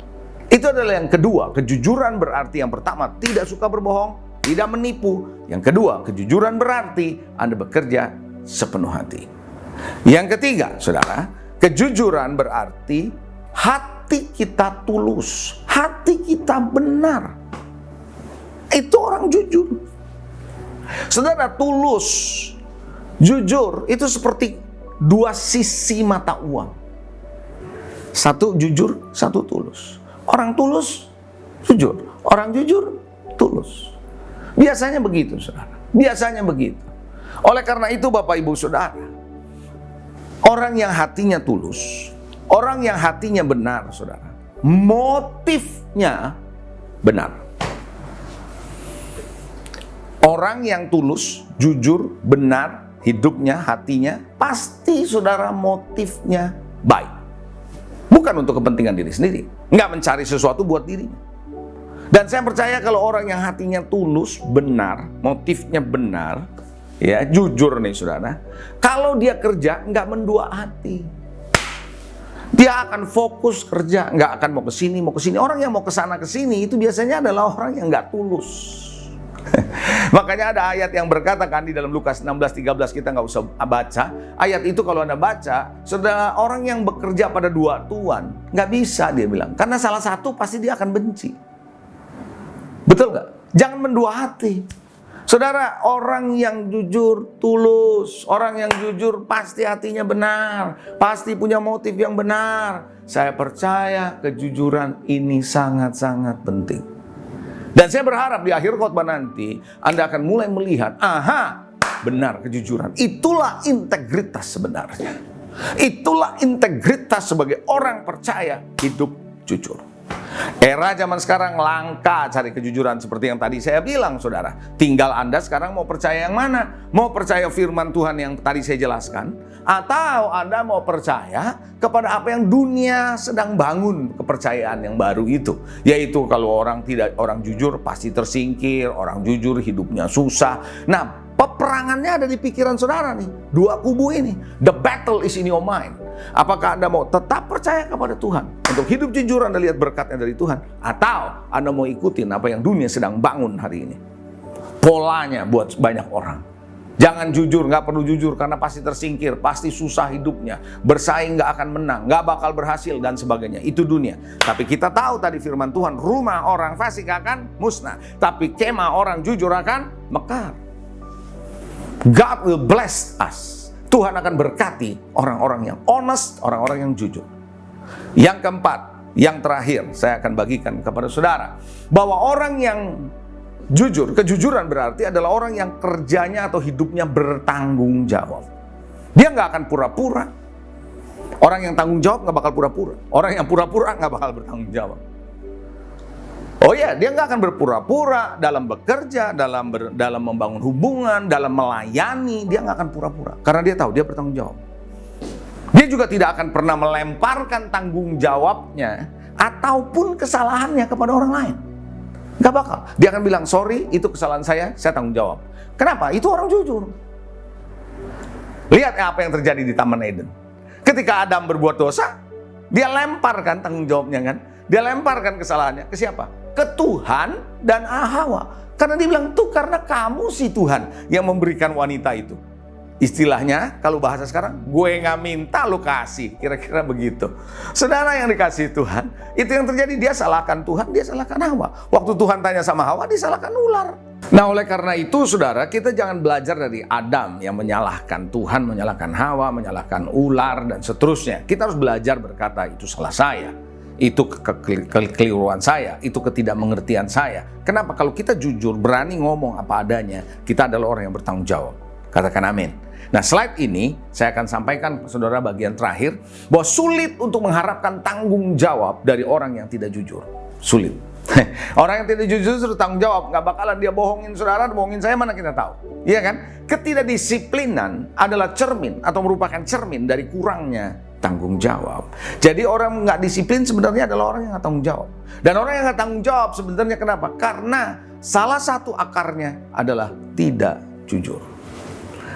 Itu adalah yang kedua. Kejujuran berarti yang pertama tidak suka berbohong, tidak menipu. Yang kedua, kejujuran berarti Anda bekerja sepenuh hati. Yang ketiga, saudara, kejujuran berarti hati kita tulus, hati kita benar. Itu orang jujur. Saudara, tulus, jujur itu seperti dua sisi mata uang. Satu jujur, satu tulus. Orang tulus, jujur. Orang jujur, tulus. Biasanya begitu, saudara. Biasanya begitu. Oleh karena itu, Bapak Ibu Saudara, orang yang hatinya tulus, orang yang hatinya benar, saudara, motifnya benar. Orang yang tulus, jujur, benar, hidupnya, hatinya, pasti saudara motifnya baik. Bukan untuk kepentingan diri sendiri. Nggak mencari sesuatu buat dirinya. Dan saya percaya kalau orang yang hatinya tulus, benar, motifnya benar, ya jujur nih saudara, kalau dia kerja nggak mendua hati. Dia akan fokus kerja, nggak akan mau ke sini, mau ke sini. Orang yang mau ke sana ke sini itu biasanya adalah orang yang nggak tulus. Makanya ada ayat yang berkata kan di dalam Lukas 16:13, kita nggak usah baca. Ayat itu kalau Anda baca, saudara, orang yang bekerja pada dua tuan, nggak bisa dia bilang. Karena salah satu pasti dia akan benci. Betul nggak? Jangan mendua hati. Saudara, orang yang jujur, tulus, orang yang jujur pasti hatinya benar, pasti punya motif yang benar. Saya percaya kejujuran ini sangat-sangat penting. Dan saya berharap di akhir khotbah nanti Anda akan mulai melihat, aha, benar kejujuran. Itulah integritas sebenarnya. Itulah integritas sebagai orang percaya hidup jujur. Era zaman sekarang langka cari kejujuran seperti yang tadi saya bilang, saudara. Tinggal Anda sekarang mau percaya yang mana? Mau percaya firman Tuhan yang tadi saya jelaskan? Atau Anda mau percaya kepada apa yang dunia sedang bangun, kepercayaan yang baru itu? Yaitu kalau orang jujur pasti tersingkir, orang jujur hidupnya susah. Nah, peperangannya ada di pikiran saudara nih. Dua kubu ini. The battle is in your mind. Apakah Anda mau tetap percaya kepada Tuhan? Untuk hidup jujur Anda lihat berkatnya dari Tuhan. Atau Anda mau ikutin apa yang dunia sedang bangun hari ini? Polanya buat banyak orang. Jangan jujur, nggak perlu jujur karena pasti tersingkir, pasti susah hidupnya. Bersaing nggak akan menang, nggak bakal berhasil dan sebagainya. Itu dunia. Tapi kita tahu tadi firman Tuhan, rumah orang fasik akan musnah. Tapi kemah orang jujur akan mekar. God will bless us. Tuhan akan berkati orang-orang yang honest, orang-orang yang jujur. Yang keempat, yang terakhir, saya akan bagikan kepada saudara, bahwa orang yang jujur, kejujuran berarti adalah orang yang kerjanya atau hidupnya bertanggung jawab. Dia nggak akan pura-pura. Orang yang tanggung jawab nggak bakal pura-pura. Orang yang pura-pura nggak bakal bertanggung jawab. Oh ya, dia nggak akan berpura-pura dalam bekerja, dalam membangun hubungan, dalam melayani. Dia nggak akan pura-pura, karena dia tahu dia bertanggung jawab. Dia juga tidak akan pernah melemparkan tanggung jawabnya ataupun kesalahannya kepada orang lain. Nggak bakal. Dia akan bilang, sorry, itu kesalahan saya tanggung jawab. Kenapa? Itu orang jujur. Lihat apa yang terjadi di Taman Eden. Ketika Adam berbuat dosa, dia lemparkan tanggung jawabnya kan. Dia lemparkan kesalahannya ke siapa? Ke Tuhan dan Hawa. Karena dia bilang, tuh karena kamu si Tuhan yang memberikan wanita itu. Istilahnya, kalau bahasa sekarang, gue nggak minta lu kasih. Kira-kira begitu. Saudara yang dikasih Tuhan, itu yang terjadi. Dia salahkan Tuhan, dia salahkan Hawa. Waktu Tuhan tanya sama Hawa, dia salahkan ular. Nah, oleh karena itu, saudara, kita jangan belajar dari Adam yang menyalahkan Tuhan, menyalahkan Hawa, menyalahkan ular, dan seterusnya. Kita harus belajar berkata, itu salah saya. Itu kekeliruan saya, itu ketidakmengertian saya. Kenapa? Kalau kita jujur, berani ngomong apa adanya, kita adalah orang yang bertanggung jawab. Katakan amin. Nah, slide ini saya akan sampaikan saudara bagian terakhir, bahwa sulit untuk mengharapkan tanggung jawab dari orang yang tidak jujur. Sulit. Orang yang tidak jujur suruh tanggung jawab, nggak bakalan dia bohongin saudara, bohongin saya, mana kita tahu. Iya kan? Ketidakdisiplinan adalah cermin atau merupakan cermin dari kurangnya tanggung jawab. Jadi orang nggak disiplin sebenarnya adalah orang yang nggak tanggung jawab. Dan orang yang nggak tanggung jawab sebenarnya kenapa? Karena salah satu akarnya adalah tidak jujur.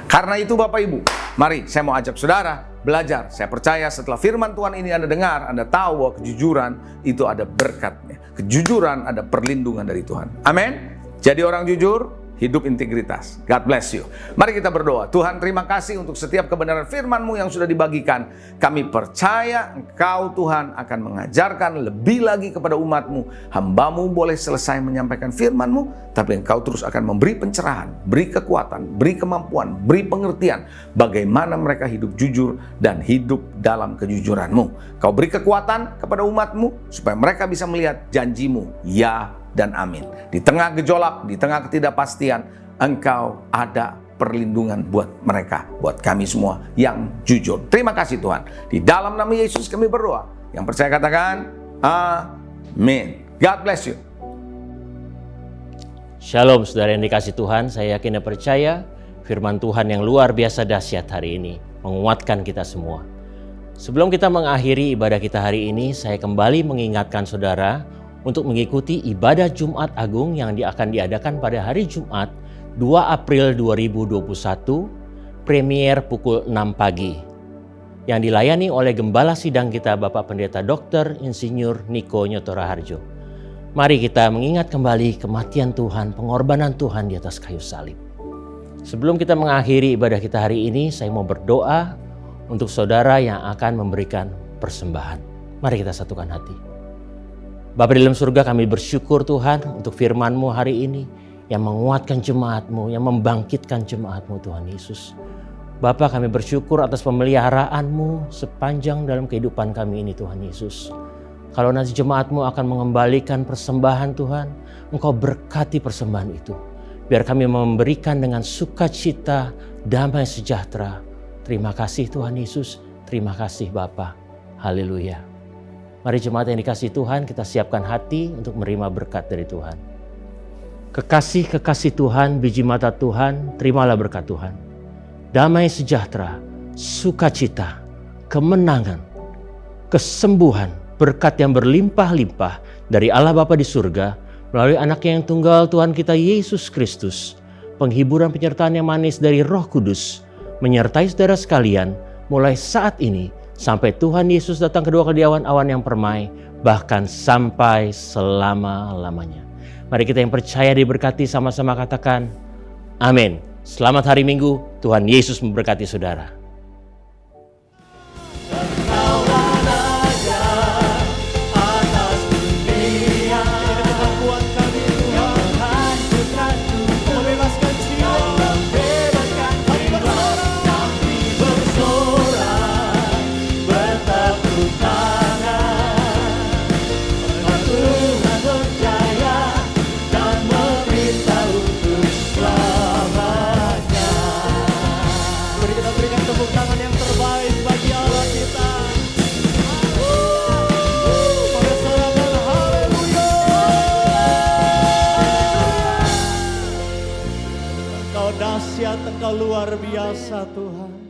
Karena itu Bapak Ibu, mari saya mau ajak saudara belajar. Saya percaya setelah firman Tuhan ini Anda dengar, Anda tahu bahwa kejujuran itu ada berkatnya. Kejujuran ada perlindungan dari Tuhan. Amin. Jadi orang jujur, hidup integritas. God bless you. Mari kita berdoa. Tuhan, terima kasih untuk setiap kebenaran firman-Mu yang sudah dibagikan. Kami percaya Engkau Tuhan akan mengajarkan lebih lagi kepada umat-Mu. Hamba-Mu boleh selesai menyampaikan firman-Mu, tapi Engkau terus akan memberi pencerahan, beri kekuatan, beri kemampuan, beri pengertian bagaimana mereka hidup jujur dan hidup dalam kejujuran-Mu. Kau beri kekuatan kepada umat-Mu supaya mereka bisa melihat janji-Mu, ya dan amin. Di tengah gejolak, di tengah ketidakpastian, Engkau ada perlindungan buat mereka, buat kami semua yang jujur. Terima kasih Tuhan. Di dalam nama Yesus kami berdoa. Yang percaya katakan, amin. God bless you. Shalom saudara yang dikasih Tuhan, saya yakin dan percaya firman Tuhan yang luar biasa dahsyat hari ini menguatkan kita semua. Sebelum kita mengakhiri ibadah kita hari ini, saya kembali mengingatkan saudara untuk mengikuti ibadah Jumat Agung yang akan diadakan pada hari Jumat 2 April 2021, premier pukul 6 pagi. Yang dilayani oleh Gembala Sidang kita Bapak Pendeta Dr. Insinyur Niko Nyotora Harjo. Mari kita mengingat kembali kematian Tuhan, pengorbanan Tuhan di atas kayu salib. Sebelum kita mengakhiri ibadah kita hari ini, saya mau berdoa untuk saudara yang akan memberikan persembahan. Mari kita satukan hati. Bapa di dalam surga, kami bersyukur Tuhan untuk firman-Mu hari ini yang menguatkan jemaat-Mu, yang membangkitkan jemaat-Mu Tuhan Yesus. Bapa, kami bersyukur atas pemeliharaan-Mu sepanjang dalam kehidupan kami ini Tuhan Yesus. Kalau nanti jemaat-Mu akan mengembalikan persembahan Tuhan, Engkau berkati persembahan itu. Biar kami memberikan dengan sukacita, damai sejahtera. Terima kasih Tuhan Yesus, terima kasih Bapa. Haleluya. Mari jemaat yang dikasihi Tuhan, kita siapkan hati untuk menerima berkat dari Tuhan. Kekasih-kekasih Tuhan, biji mata Tuhan, terimalah berkat Tuhan. Damai sejahtera, sukacita, kemenangan, kesembuhan, berkat yang berlimpah-limpah dari Allah Bapa di surga, melalui Anaknya yang tunggal Tuhan kita Yesus Kristus, penghiburan penyertaan yang manis dari Roh Kudus, menyertai saudara sekalian mulai saat ini sampai Tuhan Yesus datang kedua kali di awan-awan yang permai, bahkan sampai selama-lamanya. Mari kita yang percaya diberkati sama-sama katakan amin. Selamat hari Minggu, Tuhan Yesus memberkati saudara. Engkau dahsyat, Engkau luar biasa Tuhan.